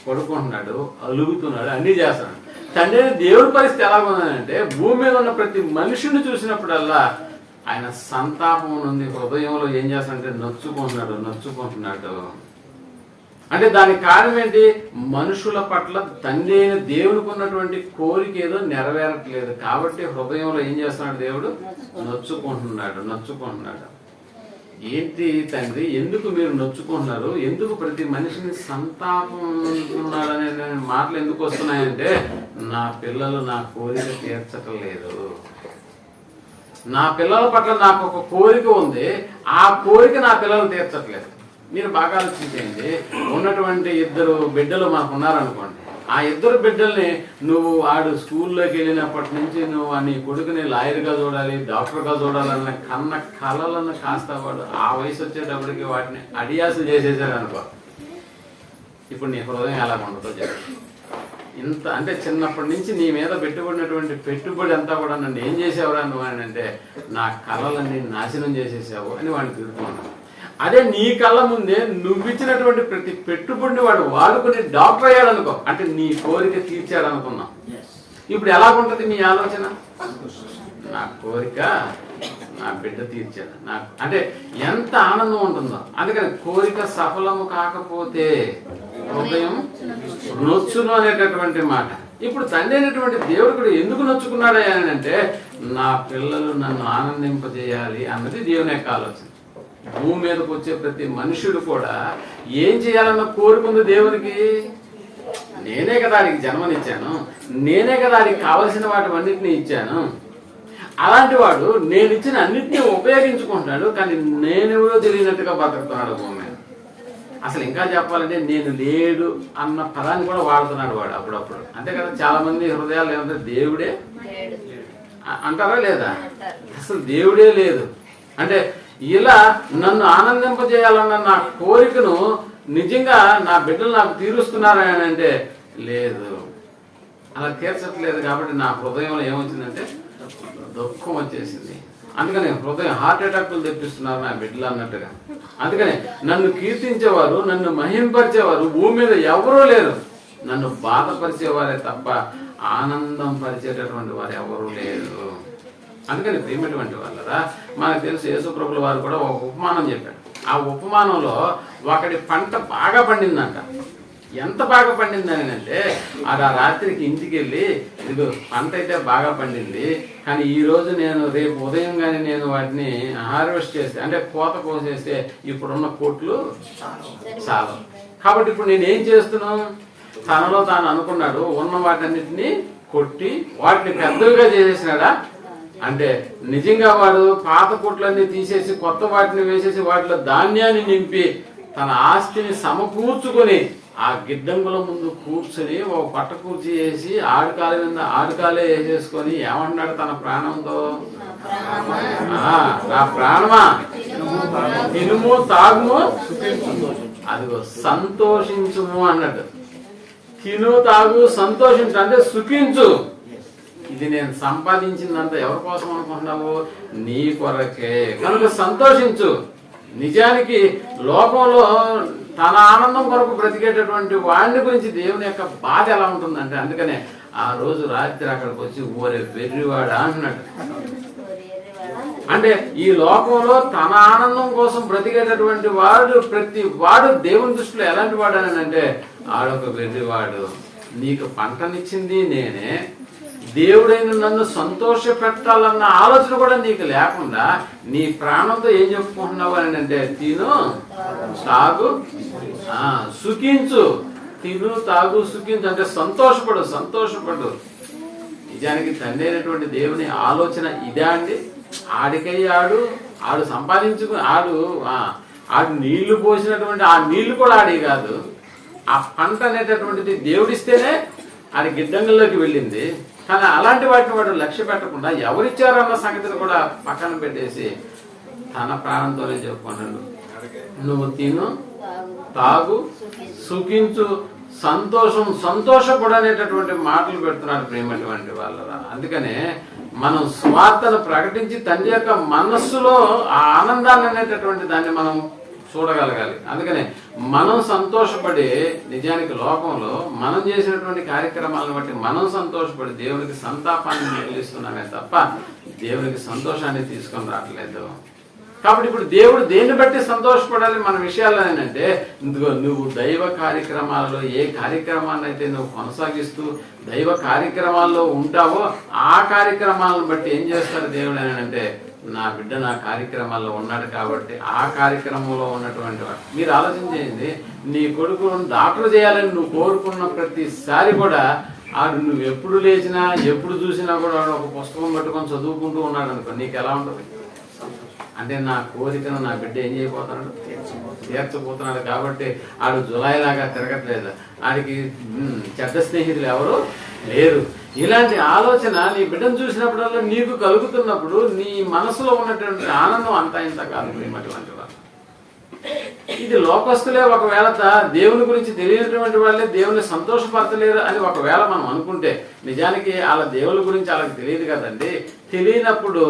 పడుకుంటున్నాడు, అలుగుతున్నాడు, అన్నీ చేస్తున్నాడు. తండ్రి దేవుడి పరిస్థితి ఎలా ఉందంటే భూమి మీద ఉన్న ప్రతి మనుషుని చూసినప్పుడల్లా ఆయన సంతాపం ఉంది, హృదయంలో ఏం చేస్తాడంటే నొచ్చుకుంటున్నాడు. అంటే దానికి కారణం ఏంటి, మనుషుల పట్ల తండ్రి అయిన దేవునికి ఉన్నటువంటి కోరిక ఏదో నెరవేరట్లేదు. కాబట్టి హృదయంలో ఏం చేస్తున్నాడు, దేవుడు నొచ్చుకుంటున్నాడు. ఏంటి తండ్రి, ఎందుకు మీరు నొచ్చుకుంటున్నారు, ఎందుకు ప్రతి మనిషిని సంతాపం ఉంటున్నాడు అనే మాటలు ఎందుకు వస్తున్నాయంటే నా పిల్లలు నా కోరిక తీర్చటం లేదు. నా పిల్లల పట్ల నాకు ఒక కోరిక ఉంది, ఆ కోరిక నా పిల్లలు తీర్చట్లేదు. మీరు బాగా ఆలోచించండి, ఉన్నటువంటి 2 బిడ్డలు మనకు ఉన్నారనుకోండి, ఆ 2 బిడ్డల్ని నువ్వు ఆడు స్కూల్లోకి వెళ్ళినప్పటి నుంచి నువ్వు నీ కొడుకుని లాయర్గా చూడాలి, డాక్టర్గా చూడాలన్న కన్న కళలను కాస్త వాడు ఆ వయసు వచ్చేటప్పటికి వాటిని అడియాసు చేసేసాడు అనుకో, ఇప్పుడు నీ హృదయం ఎలా ఉండదో చెప్పి. ఇంత అంటే చిన్నప్పటి నుంచి నీ మీద పెట్టుబడినటువంటి పెట్టుబడి అంతా కూడా నన్ను ఏం చేసావురా నువ్వు అని అంటే నా కళలన్నీ నాశనం చేసేసావు అని వాడిని తిరుగుతున్నాను. అదే నీ కళ్ళ ముందే నువ్వు ఇచ్చినటువంటి ప్రతి పెట్టుబడిని వాడు వాడుకుని డాక్టర్ అయ్యాడు అనుకో, అంటే నీ కోరిక తీర్చాడు అనుకున్నాం. ఇప్పుడు ఎలాగుంటది మీ ఆలోచన, నా కోరిక నా బిడ్డ తీర్చాడు నాకు, అంటే ఎంత ఆనందం ఉంటుందో. అందుకని కోరిక సఫలము కాకపోతే హృదయం నొచ్చును అనేటటువంటి మాట. ఇప్పుడు తండ్రి అయినటువంటి దేవుడు కూడా ఎందుకు నొచ్చుకున్నాడు అని అంటే నా పిల్లలు నన్ను ఆనందింపజేయాలి అన్నది దేవుని యొక్క ఆలోచన. భూమి మీదకి వచ్చే ప్రతి మనుషుడు కూడా ఏం చేయాలన్న కోరుకుంది దేవునికి. నేనే కదా ఆడికి జన్మనిచ్చాను, నేనే కదా ఆడికి కావలసిన వాటివన్నిటిని ఇచ్చాను. అలాంటి వాడు నేను ఇచ్చిన అన్నిటినీ ఉపయోగించుకుంటున్నాడు, కానీ నేనెవరో తెలియనట్టుగా బతుకుతున్నాడు భూమి మీద. అసలు ఇంకా చెప్పాలంటే నేను లేడు అన్న పదాన్ని కూడా వాడుతున్నాడు వాడు అప్పుడప్పుడు. అంతే కదా, చాలా మంది హృదయాలు ఏమంటే దేవుడే అంటారా లేదా, అసలు దేవుడే లేదు అంటే ఇలా నన్ను ఆనందింపజేయాలన్న నా కోరికను నిజంగా నా బిడ్డలు నాకు తీరుస్తున్నారని అంటే లేదు, అలా తీర్చట్లేదు. కాబట్టి నా హృదయంలో ఏమొచ్చిందంటే దుఃఖం వచ్చేసింది. అందుకని హృదయం హార్ట్ అటాక్లు తెప్పిస్తున్నారు నా బిడ్డలు అన్నట్టుగా. అందుకని నన్ను కీర్తించేవారు, నన్ను మహింపరిచేవారు భూమి మీద ఎవరూ లేరు. నన్ను బాధపరిచేవారే తప్ప ఆనందం పరిచేటటువంటి వారు ఎవరూ లేరు. అందుకని ప్రేమటువంటి వాళ్ళరా, మనకు తెలుసు యేసుప్రభుల వారు కూడా ఒక ఉపమానం చెప్పాడు. ఆ ఉపమానంలో ఒకటి పంట బాగా పండిందంట. ఎంత బాగా పండిందని అంటే ఆ రాత్రికి ఇంటికి వెళ్ళి ఇదిగో పంట అయితే బాగా పండింది, కానీ ఈరోజు నేను రేపు ఉదయం కానీ నేను వాటిని హార్వెస్ట్ చేస్తే అంటే కోత కోసేస్తే ఇప్పుడున్న కోట్లు చాలు. కాబట్టి ఇప్పుడు నేను ఏం చేస్తున్నాను, తనలో తాను అనుకున్నాడు ఉన్న వాటన్నిటిని కొట్టి వాటిని పెద్దవిగా చేసేసినాడా అంటే నిజంగా వాడు పాత కొట్లన్నీ తీసేసి కొత్త వాటిని వేసేసి వాటిలో ధాన్యాన్ని నింపి తన ఆస్తిని సమకూర్చుకొని ఆ గిడ్డంగుల ముందు కూర్చొని ఒక పట్ట కూర్చి వేసి ఆడుకాల మీద ఆడుకాలే వేసేసుకొని ఏమంటున్నాడు తన ప్రాణంతో, నా ప్రాణమా తినుము తాగుము అదిగో సంతోషించుము అన్నాడు. తిను తాగు సంతోషించు అంటే సుఖించు. ఇది నేను సంపాదించిందంతా ఎవరి కోసం అనుకుంటున్నావు, నీ కొరకే, కనుక సంతోషించు. నిజానికి లోకంలో తన ఆనందం కొరకు బ్రతికేటటువంటి వాడిని గురించి దేవుని యొక్క బాధ ఎలా ఉంటుందంటే, అందుకనే ఆ రోజు రాత్రి అక్కడికి వచ్చి ఓరే వెర్రివాడా అన్నాడు. అంటే ఈ లోకంలో తన ఆనందం కోసం బ్రతికేటటువంటి వాడు ప్రతి వాడు దేవుని దృష్టిలో ఎలాంటి వాడు అని అంటే ఆడొక వెర్రివాడు. నీకు పంటనిచ్చింది నేనే, దేవుడైన నన్ను సంతోష పెట్టాలన్న ఆలోచన కూడా నీకు లేకుండా నీ ప్రాణంతో ఏం చెప్పుకుంటున్నావు అని అంటే తిను తాగు సుఖించు, తిను తాగు సుఖించు అంటే సంతోషపడు. నిజానికి తండ్రి అయినటువంటి దేవుని ఆలోచన ఇదే అండి. ఆడికై ఆడు సంపాదించుకుని ఆడు నీళ్లు పోసినటువంటి ఆ నీళ్లు కూడా ఆడి కాదు. ఆ పంట అనేటటువంటిది దేవుడిస్తేనే ఆడి గిడ్డంగుల్లోకి వెళ్ళింది. కానీ అలాంటి వాటిని వాడు లక్ష్య పెట్టకుండా ఎవరిచ్చారో అన్న సంగతిని కూడా పక్కన పెట్టేసి తన ప్రాణంతోనే చెప్పుకున్నాడు, నువ్వు తిను తాగు సుఖించు సంతోషపడనేటటువంటి మాటలు పెడుతున్నాడు ప్రేమటువంటి వాళ్ళ. అందుకనే మనం స్వార్థను ప్రకటించి తండ్రి యొక్క మనస్సులో ఆ ఆనందాన్ని అనేటటువంటి దాన్ని మనం చూడగలగాలి. అందుకనే మనం సంతోషపడి నిజానికి లోకంలో మనం చేసినటువంటి కార్యక్రమాలను బట్టి మనం సంతోషపడి దేవునికి సంతాపాన్ని మిగిలిస్తున్నామే తప్ప దేవునికి సంతోషాన్ని తీసుకొని రావట్లేదు. కాబట్టి ఇప్పుడు దేవుడు దేన్ని బట్టి సంతోషపడాలి మన విషయాల్లో ఏంటంటే, నువ్వు దైవ కార్యక్రమాలలో ఏ కార్యక్రమాన్ని అయితే నువ్వు కొనసాగిస్తూ దైవ కార్యక్రమాల్లో ఉంటావో ఆ కార్యక్రమాలను బట్టి ఏం చేస్తారు దేవుడు అని అంటే, నా బిడ్డ నా కార్యక్రమాల్లో ఉన్నాడు కాబట్టి ఆ కార్యక్రమంలో ఉన్నటువంటి వాడు. మీరు ఆలోచన చేయండి, నీ కొడుకు డాక్టర్ చేయాలని నువ్వు కోరుకున్న ప్రతిసారి కూడా ఆడు నువ్వు ఎప్పుడు లేచినా ఎప్పుడు చూసినా కూడా వాడు ఒక పుస్తకం పట్టుకొని చదువుకుంటూ ఉన్నాడు అనుకో, నీకు ఎలా ఉంటుంది? అంటే నా కోరికను నా బిడ్డ ఏం చేయబోతున్నాడు? తీర్చబోతున్నాడు. కాబట్టి ఆడు జులైలాగా తిరగట్లేదు, ఆడికి చెడ్డ స్నేహితులు ఎవరు లేరు. ఇలాంటి ఆలోచన నీ బిడ్డను చూసినప్పుడల్లా నీకు కలుగుతున్నప్పుడు నీ మనసులో ఉన్నటువంటి ఆనందం అంతా ఇంత కాదు. అటువంటి వాళ్ళు ఇది లోకస్తులే ఒకవేళ దేవుని గురించి తెలియనటువంటి వాళ్ళే దేవుని సంతోషపరచలేరు అని ఒకవేళ మనం అనుకుంటే, నిజానికి వాళ్ళ దేవుని గురించి వాళ్ళకి తెలియదు కదండి. తెలియనప్పుడు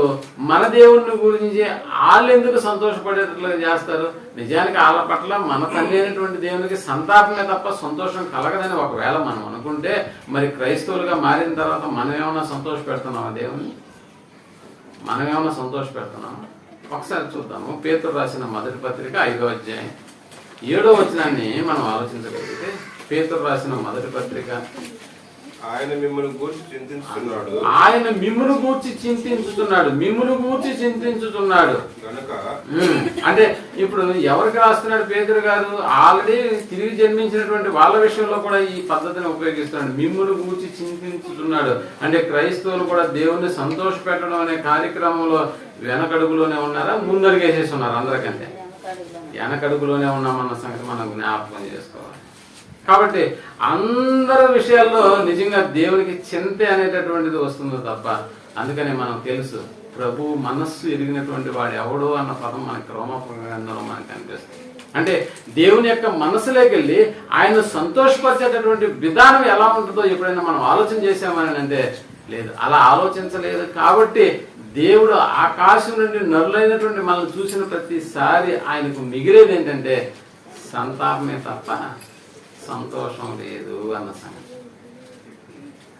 మన దేవుని గురించి వాళ్ళు ఎందుకు సంతోషపడేటట్లుగా చేస్తారు? నిజానికి వాళ్ళ పట్ల మన తండ్రి అయినటువంటి దేవునికి సంతాపమే తప్ప సంతోషం కలగదని ఒకవేళ మనం అనుకుంటే, మరి క్రైస్తవులుగా మారిన తర్వాత మనం ఏమైనా సంతోష పెడుతున్నామా దేవుని? మనం ఏమైనా సంతోష పెడుతున్నామా? ఒకసారి చూద్దాము. పేతురు రాసిన మొదటి పత్రిక 5వ అధ్యాయం 7వ వచనాన్ని మనం ఆలోచించగలిగితే, పేతురు రాసిన మొదటి పత్రిక, ఆయన మిమ్మును గూర్చి చింతించుచున్నాడు గనుక. అంటే ఇప్పుడు ఎవరికి రాస్తున్నాడు పేతురు గారు? ఆల్రెడీ తిరిగి జన్మించినటువంటి వాళ్ళ విషయంలో కూడా ఈ పద్ధతిని ఉపయోగిస్తున్నాడు. మిమ్మును గూర్చి చింతించుతున్నాడు అంటే క్రైస్తవులు కూడా దేవుణ్ణి సంతోష పెట్టడం అనే కార్యక్రమంలో వెనకడుగులోనే ఉన్నారా, ముందడుగేసేసి ఉన్నారు? అందరికంటే వెనకడుగులోనే ఉన్నామన్న సంగతి మనం జ్ఞాపకం చేసుకోవాలి. కాబట్టి అందరి విషయాల్లో నిజంగా దేవునికి చింత అనేటటువంటిది వస్తుందో తప్ప, అందుకనే మనం తెలుసు ప్రభు మనస్సు ఎరిగినటువంటి వాడు ఎవడో అన్న పదం మనకి రోమగ్రంథంలో మనకు కనిపిస్తుంది. అంటే దేవుని యొక్క మనసులోకి వెళ్ళి ఆయన సంతోషపరిచేటటువంటి విధానం ఎలా ఉంటుందో ఎప్పుడైనా మనం ఆలోచన చేసామని అంటే లేదు, అలా ఆలోచించలేదు. కాబట్టి దేవుడు ఆకాశం నుండి నరులైనటువంటి మనల్ని చూసిన ప్రతిసారి ఆయనకు మిగిలేది ఏంటంటే సంతాపమే తప్ప సంతోషం లేదు అన్న సంగతి.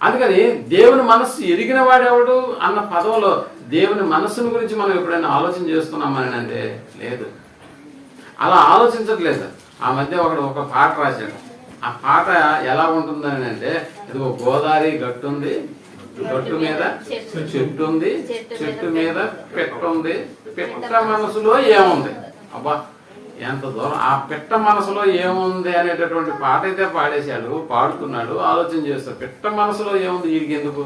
అందుకని దేవుని మనస్సు ఎరిగిన వాడెవడు అన్న పదంలో దేవుని మనస్సును గురించి మనం ఎప్పుడైనా ఆలోచన చేస్తున్నామని అంటే లేదు, అలా ఆలోచించట్లేదు. ఆ మధ్య ఒక పాట రాశాడు. ఆ పాట ఎలా ఉంటుందని అంటే, ఇదిగో గోదావరి గట్టు ఉంది, గట్టు మీద చెట్టు ఉంది, చెట్టు మీద పెట్ట ఉంది, పెట్ట మనసులో ఏముంది? అబ్బా ఎంత దూరం! ఆ పెట్ట మనసులో ఏముంది అనేటటువంటి పాట అయితే పాడేశాడు, పాడుతున్నాడు. ఆలోచన చేస్తాడు, పెట్ట మనసులో ఏముంది వీడికి ఎందుకు?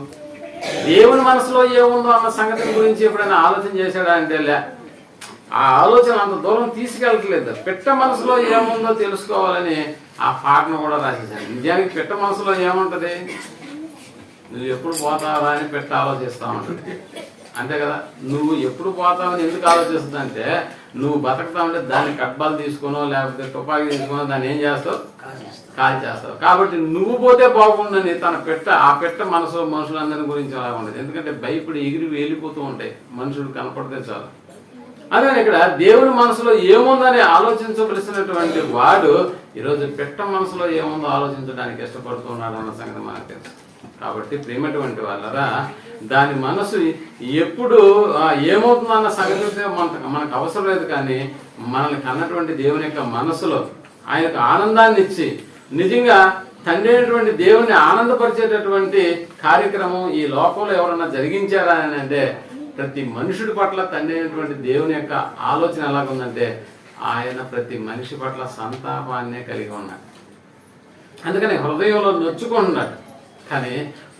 దేవుని మనసులో ఏముందో అన్న సంగతి గురించి ఎప్పుడైనా ఆలోచన చేశాడా అంటే లే, ఆ ఆలోచన అంత దూరం తీసుకెళ్ళట్లేదు. పెట్ట మనసులో ఏముందో తెలుసుకోవాలని ఆ పాటను కూడా రాసేసాడు. నిజానికి పెట్ట మనసులో ఏముంటది? నువ్వు ఎప్పుడు పోతావా అని పెట్ట ఆలోచిస్తా ఉంటుంది, అంతే కదా. నువ్వు ఎప్పుడు పోతావని ఎందుకు ఆలోచిస్తుంది అంటే, నువ్వు బతకతావంటే దాన్ని కట్బాలు తీసుకునో లేకపోతే తుపాకీ తీసుకునో దాన్ని ఏం చేస్తావు? కాల్ చేస్తావు. కాబట్టి నువ్వు పోతే బాగుండని తన పెట్ట, ఆ పెట్ట మనుషులందరి గురించి అలా ఉండదు. ఎందుకంటే భయపడి ఎగిరి వెళ్ళిపోతూ ఉంటాయి మనుషుడు కనపడితే చాలు. అందుకని ఇక్కడ దేవుని మనసులో ఏముందని ఆలోచించవలసినటువంటి వాడు ఈరోజు పెట్ట మనసులో ఏముందో ఆలోచించడానికి ఇష్టపడుతున్నాడు అన్న సంగతి మనకు తెలుసు. కాబట్టి ప్రేమటువంటి వాళ్ళరా దాని మనసు ఎప్పుడు ఏమవుతుందన్న సంగతి మనకు అవసరం లేదు. కానీ మనల్ని కన్నటువంటి దేవుని యొక్క మనసులో ఆయనకు ఆనందాన్ని ఇచ్చి నిజంగా తండ్రి అయినటువంటి దేవుని ఆనందపరిచేటటువంటి కార్యక్రమం ఈ లోకంలో ఎవరన్నా జరిగించారా అని అంటే ప్రతి మనుషుడి పట్ల తండ్రి అయినటువంటి దేవుని యొక్క ఆలోచన ఎలాగుందంటే ఆయన ప్రతి మనిషి పట్ల సంతాపాన్నే కలిగి ఉన్నాడు. అందుకని హృదయంలో నొచ్చుకుంటున్నాడు. కానీ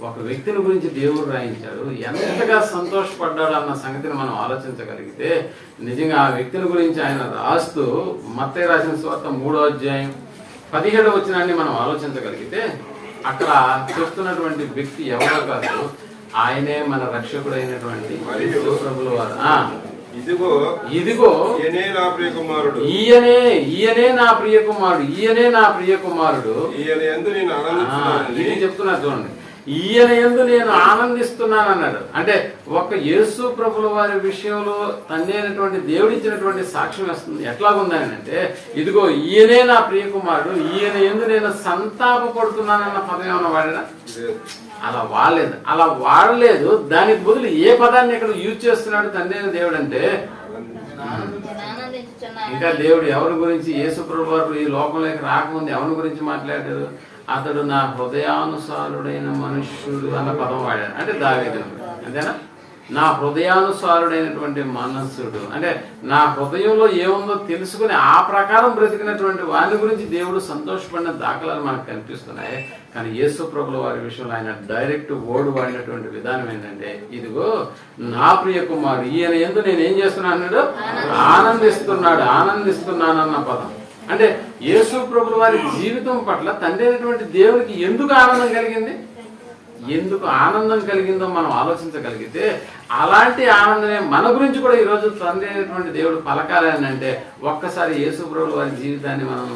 ఒక వ్యక్తిని గురించి దేవుడు రాయించాడు, ఎంతగా సంతోషపడ్డాడు అన్న సంగతిని మనం ఆలోచించగలిగితే నిజంగా ఆ వ్యక్తిని గురించి ఆయన రాస్తూ మత్తయి రాసిన సువార్త 3వ అధ్యాయం 17వ వచనాన్ని మనం ఆలోచించగలిగితే అక్కడ చెప్తున్నటువంటి వ్యక్తి ఎవరో కాదు, ఆయనే మన రక్షకుడు అయినటువంటి ప్రభుల వారు. ఇదిగో ఈయనే నా ప్రియ కుమారుడు, ఈయనే నా ప్రియ కుమారుడు, ఇది చెప్తున్నా చూడండి, ఈయన యందు నేను ఆనందిస్తున్నాను అన్నాడు. అంటే ఒక యేసు ప్రభుల వారి విషయంలో తండ్రి అయినటువంటి దేవుడు ఇచ్చినటువంటి సాక్ష్యం వస్తుంది. ఎట్లాగుందని అంటే ఇదిగో ఈయనే నా ప్రియ కుమారుడు, ఈయన యందు నేను సంతాపపడుతున్నానన్న పదం ఏమన్నా వాడినా? అలా వాడలేదు. దానికి బదులు ఏ పదాన్ని ఇక్కడ యూజ్ చేస్తున్నాడు తండ్రి అయిన దేవుడు అంటే ఇంకా దేవుడు ఎవరి గురించి యేసు ప్రభు వారు ఈ లోకంలోకి రాకముందు ఎవరి గురించి మాట్లాడారు? అతడు నా హృదయానుసారుడైన మనుష్యుడు అన్న పదం వాడాడు. అంటే దావీదు, అంతేనా? నా హృదయానుసారుడైనటువంటి మనస్సుడు అంటే నా హృదయంలో ఏముందో తెలుసుకుని ఆ ప్రకారం బ్రతికినటువంటి వారి గురించి దేవుడు సంతోషపడిన దాఖలాలు మనకు కనిపిస్తున్నాయి. కానీ యేసు ప్రభుల వారి విషయంలో ఆయన డైరెక్ట్ వర్డ్ వాడినటువంటి విధానం ఏంటంటే ఇదిగో నా ప్రియ కుమారుడు, ఈయన యందు నేను ఏం చేస్తున్నాను? ఆనందిస్తున్నానన్న పదం. అంటే యేసు ప్రభుల వారి జీవితం పట్ల తండ్రి అయినటువంటి దేవునికి ఎందుకు ఆనందం కలిగింది? ఎందుకు ఆనందం కలిగిందో మనం ఆలోచించగలిగితే అలాంటి ఆనందమే మన గురించి కూడా ఈరోజు తండ్రి అయినటువంటి దేవుడు పలకాలని అంటే ఒక్కసారి యేసు ప్రభుల వారి జీవితాన్ని మనం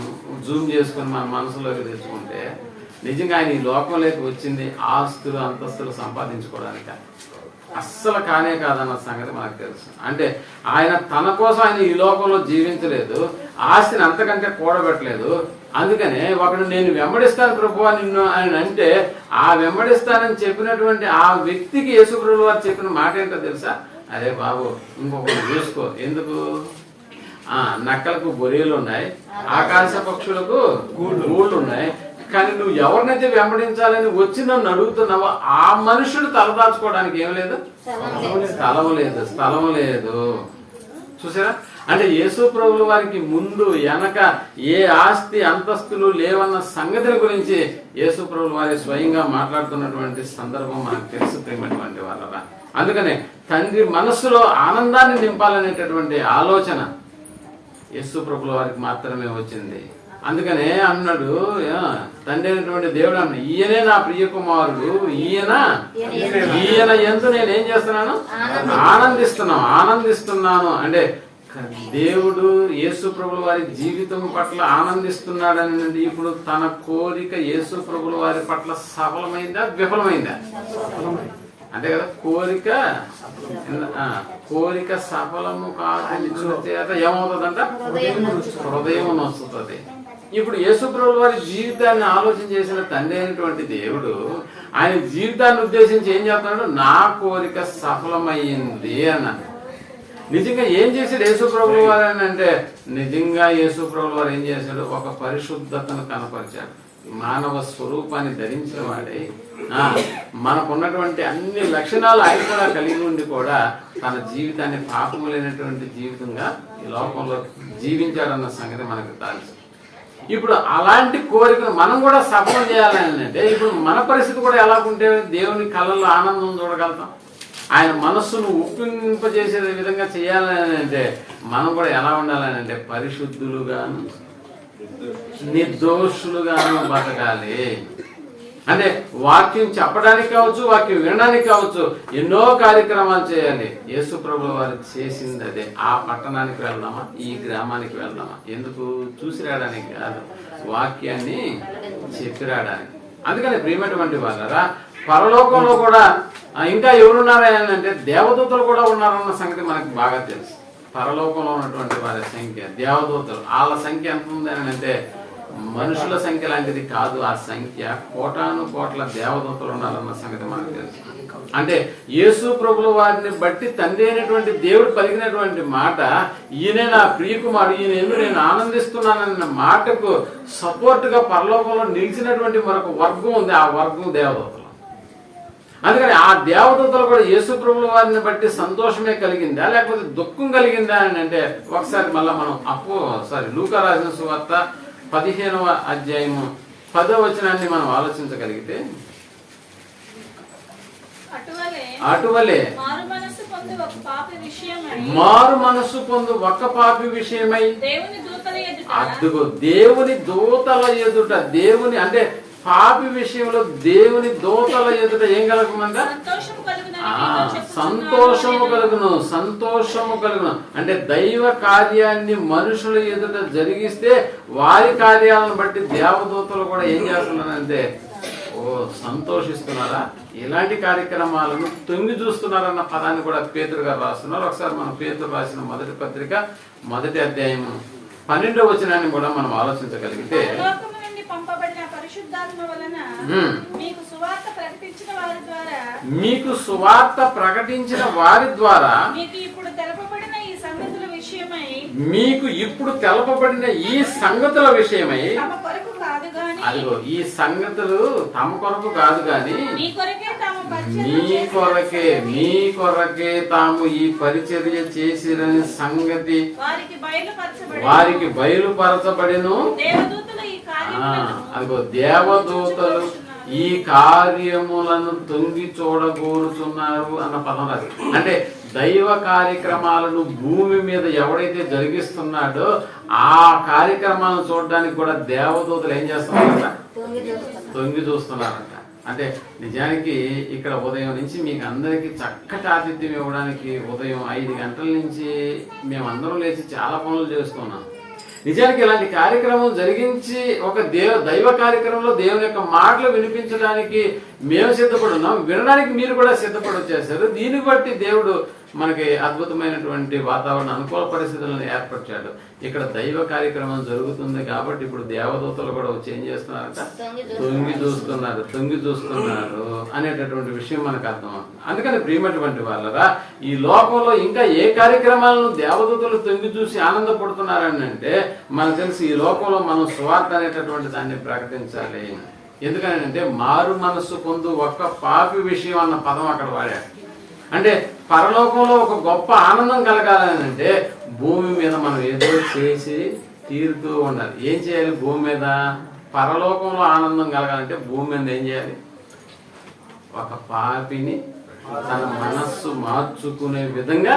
జూమ్ చేసుకొని మన మనసులోకి తెచ్చుకుంటే నిజంగా ఆయన ఈ లోకంలోకి వచ్చింది ఆస్తులు అంతస్తులు సంపాదించుకోవడానికి అస్సలు కానే కాదన్న సంగతి మనకు తెలుసు. అంటే ఆయన తన కోసం ఆయన ఈ లోకంలో జీవించలేదు, ఆస్తిని అంతకంటే కూడబెట్టలేదు. అందుకనే ఒకడు నేను వెంబడిస్తాను ప్రభువా నిన్ను ఆయన అంటే ఆ వెంబడిస్తానని చెప్పినటువంటి ఆ వ్యక్తికి యేసు ప్రభువు వారు చెప్పిన మాట ఏంటో తెలుసా? అరే బాబు ఇంకొకటి చూసుకో, ఎందుకు? నక్కలకు బొరియలు ఉన్నాయి, ఆకాశ పక్షులకు గూళ్ళు ఉన్నాయి, కానీ నువ్వు ఎవరినైతే వెంబడించాలని వచ్చి నన్ను అడుగుతున్నావో ఆ మనుషుడు తలదాచుకోవడానికి ఏం లేదు, స్థలము లేదు. చూసారా? అంటే యేసు ప్రభుల వారికి ముందు వెనక ఏ ఆస్తి అంతస్తులు లేవన్న సంగతిని గురించి యేసు ప్రభుల వారి స్వయంగా మాట్లాడుతున్నటువంటి సందర్భం మనకు తెలుసు ప్రేమటువంటి వాళ్ళరా. అందుకనే తండ్రి మనస్సులో ఆనందాన్ని నింపాలనేటటువంటి ఆలోచన యేసు ప్రభుల వారికి మాత్రమే వచ్చింది. అందుకనే అన్నాడు తండ్రి అయినటువంటి దేవుడు అన్న ఈయనే నా ప్రియ కుమారుడు, ఈయన యందు నేనేం చేస్తున్నాను? ఆనందిస్తున్నాను. అంటే దేవుడు యేసు ప్రభుల వారి జీవితం పట్ల ఆనందిస్తున్నాడని ఇప్పుడు తన కోరిక యేసు ప్రభుల వారి పట్ల సఫలమైందా విఫలమైందా? అంతే కదా. కోరిక సఫలము కాదు ఏమవుతుందంట? హృదయం నొస్తుంది. ఇప్పుడు యేసు ప్రభుల వారి జీవితాన్ని ఆలోచన చేసిన తండ్రి అయినటువంటి దేవుడు ఆయన జీవితాన్ని ఉద్దేశించి ఏం చేస్తున్నాడు? నా కోరిక సఫలమైంది అన్నాడు. నిజంగా ఏం చేశాడు యేసు ప్రభుల వారు అని అంటే నిజంగా యేసు ప్రభుల వారు ఏం చేశాడు? ఒక పరిశుద్ధతను కనపరిచాడు. మానవ స్వరూపాన్ని ధరించిన వాడే మనకున్నటువంటి అన్ని లక్షణాలు ఆయన కూడా కలిగి ఉండి కూడా తన జీవితాన్ని పాపము లేనటువంటి జీవితంగా ఈ లోకంలో జీవించాడన్న సంగతి మనకు తెలుసు. ఇప్పుడు అలాంటి కోరికను మనం కూడా సఫలం చేయాలని అంటే ఇప్పుడు మన పరిస్థితి కూడా ఎలాగుంటే దేవుని కళ్ళల్లో ఆనందం చూడగలుగుతాం? ఆయన మనస్సును ఉప్పింపజేసే విధంగా చేయాలని అంటే మనం కూడా ఎలా ఉండాలని అంటే పరిశుద్ధులుగాను నిర్దోషులుగాను బతకాలి. అంటే వాక్యం చెప్పడానికి కావచ్చు, వాక్యం వినడానికి కావచ్చు, ఎన్నో కార్యక్రమాలు చేయాలి. యేసు ప్రభువు వారు చేసింది అదే. ఆ పట్టణానికి వెళ్దామా, ఈ గ్రామానికి వెళ్దామా? ఎందుకు? చూసి రావడానికి కాదు, వాక్యాన్ని చెప్పి రావడానికి. అందుకని ప్రియమైనటువంటి వాళ్ళరా పరలోకంలో కూడా ఇంకా ఎవరున్నారా అంటే దేవదూతలు కూడా ఉన్నారన్న సంగతి మనకు బాగా తెలుసు. పరలోకంలో ఉన్నటువంటి వారి సంఖ్య, దేవదూతలు వాళ్ళ సంఖ్య ఎంత ఉంది అని అంటే మనుషుల సంఖ్య లాంటిది కాదు. ఆ సంఖ్య కోటాను కోట్ల దేవదూతలు ఉన్నారన్న సంగతి మనకు తెలుసు. అంటే యేసు ప్రభుల వారిని బట్టి తండ్రి అయినటువంటి దేవుడు పలికినటువంటి మాట, ఈయనే నా ప్రియకుమారుడు, ఈయన ఎందుకు నేను ఆనందిస్తున్నానన్న మాటకు సపోర్ట్ గా పరలోకంలో నిలిచినటువంటి మరొక వర్గం ఉంది. ఆ వర్గం దేవదూతలు. అందుకని ఆ దేవదూతలు కూడా యేసు ప్రభుల వారిని బట్టి సంతోషమే కలిగిందా లేకపోతే దుఃఖం కలిగిందా అని అంటే ఒకసారి మళ్ళీ మనం లూకా రాసిన సువార్త 15వ అధ్యాయము 10వ వచనాన్ని మనం ఆలోచించగలిగితే, అటువలే మారు మనస్సు పొందు ఒక్క పాపి విషయమై అద్దుగో దేవుని దూతల ఎదుట, దేవుని అంటే పాపి విషయంలో దేవుని దూతల ఎదుట ఏం కలుగుమంట? సంతోషము కలుగును. అంటే దైవ కార్యాన్ని మనుషుల ఎదుట జరిగిస్తే వారి కార్యాలను బట్టి దేవదూతలు కూడా ఏం చేస్తున్నారంటే సంతోషిస్తున్నారా? ఇలాంటి కార్యక్రమాలను తొంగి చూస్తున్నారన్న పదాన్ని కూడా పేతురు గారు రాస్తున్నారు. ఒకసారి మనం పేతురు రాసిన మొదటి పత్రిక 1వ అధ్యాయం 12వ వచనాన్ని కూడా మనం ఆలోచించగలిగితే, మీకు సువార్త ప్రకటించిన వారి ద్వారా మీకు ఇప్పుడు తెలపబడిన ఈ సంగతుల విషయమై అదిగో ఈ సంగతులు తమ కొరకు కాదు గాని మీ కొరకే తాము ఈ పరిచర్య చేసిరని సంగతి వారికి బయలుపరచబడిను. అదిగో దేవదూతలు ఈ కార్యములను తొంగి చూడగోరుచున్నారు అన్న పదం రాదు. అంటే దైవ కార్యక్రమాలను భూమి మీద ఎవడైతే జరిగిస్తున్నాడో ఆ కార్యక్రమాలను చూడడానికి కూడా దేవదూతలు ఏం చేస్తున్నారంట? తొంగి చూస్తున్నారంట. అంటే నిజానికి ఇక్కడ ఉదయం నుంచి మీకు అందరికీ చక్కటి ఆతిథ్యం ఇవ్వడానికి ఉదయం 5 గంటల నుంచి మేమందరం లేచి చాలా పనులు చేస్తున్నాం. నిజానికి ఇలాంటి కార్యక్రమం జరిగించి ఒక దైవ కార్యక్రమంలో దేవుని యొక్క మాటలు వినిపించడానికి మేము సిద్ధపడున్నాం, వినడానికి మీరు కూడా సిద్ధపడి వచ్చేసారు. దీన్ని బట్టి దేవుడు మనకి అద్భుతమైనటువంటి వాతావరణ అనుకూల పరిస్థితులను ఏర్పరిచాడు. ఇక్కడ దైవ కార్యక్రమం జరుగుతుంది కాబట్టి ఇప్పుడు దేవదూతలు కూడా వచ్చి ఏం చేస్తున్నారంట? తొంగి చూస్తున్నారు అనేటటువంటి విషయం మనకు అర్థమవుతుంది. అందుకని ప్రియమైనటువంటి వాళ్ళరా, ఈ లోకంలో ఇంకా ఏ కార్యక్రమాలను దేవదూతలు తొంగి చూసి ఆనందపడుతున్నారని అంటే మనకు తెలిసి ఈ లోకంలో మనం సువార్త అనేటటువంటి దాన్ని ప్రకటించాలి. ఎందుకనంటే మారు మనస్సు పొందు ఒక్క పాపి విషయం అన్న పదం అక్కడ వాడాడు. అంటే పరలోకంలో ఒక గొప్ప ఆనందం కలగాలని అంటే భూమి మీద మనం ఏదో చేసి తీరుతూ ఉండాలి. ఏం చేయాలి? భూమి మీద పరలోకంలో ఆనందం కలగాలంటే భూమి మీద ఏం చేయాలి? ఒక పాపిని తన మనస్సు మార్చుకునే విధంగా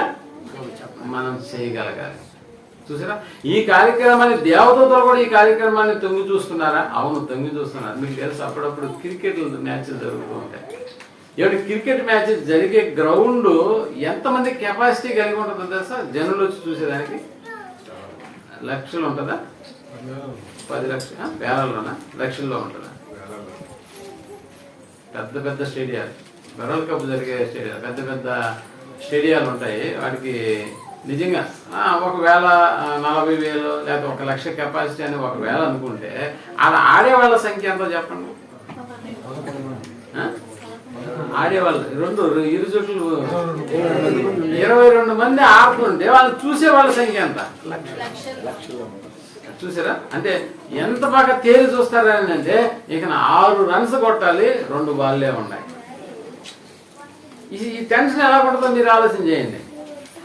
మనం చేయగలగాలి. చూసారా? ఈ కార్యక్రమాన్ని దేవదూతలు కూడా ఈ కార్యక్రమాన్ని తొంగి చూస్తున్నారా? అవును, తొంగి చూస్తున్నారు. మీకు తెలుసు, అప్పుడప్పుడు క్రికెట్ మ్యాచ్లు జరుగుతూ ఉంటాయి. క్రికెట్ మ్యాచ్ జరిగే గ్రౌండ్ ఎంతమంది కెపాసిటీ కలిగి ఉంటుందో తెలుసా? జనులు వచ్చి చూసేదానికి లక్షలు ఉంటుందా? 10 లక్షలు వేలలోనా? లక్షల్లో ఉంటుందా? పెద్ద పెద్ద స్టేడియాలు, వరల్డ్ కప్ జరిగే స్టేడియాలు, పెద్ద పెద్ద స్టేడియాలు ఉంటాయి. వాటికి నిజంగా ఒకవేళ 40,000 లేదా 1,00,000 కెపాసిటీ అని ఒకవేళ అనుకుంటే అలా ఆడేవాళ్ళ సంఖ్య ఎంతో చెప్పండి. ఆడేవాళ్ళు ఇరు జట్లు 22 మంది ఆడుతుంటే వాళ్ళు చూసే వాళ్ళ సంఖ్య ఎంత? చూసారా? అంటే ఎంత బాగా తేలి చూస్తారని అంటే ఇక 6 రన్స్ కొట్టాలి, 2 బాల్లే ఉన్నాయి. ఈ టెన్షన్ ఎలా పడుతుందో మీరు ఆలోచన చేయండి.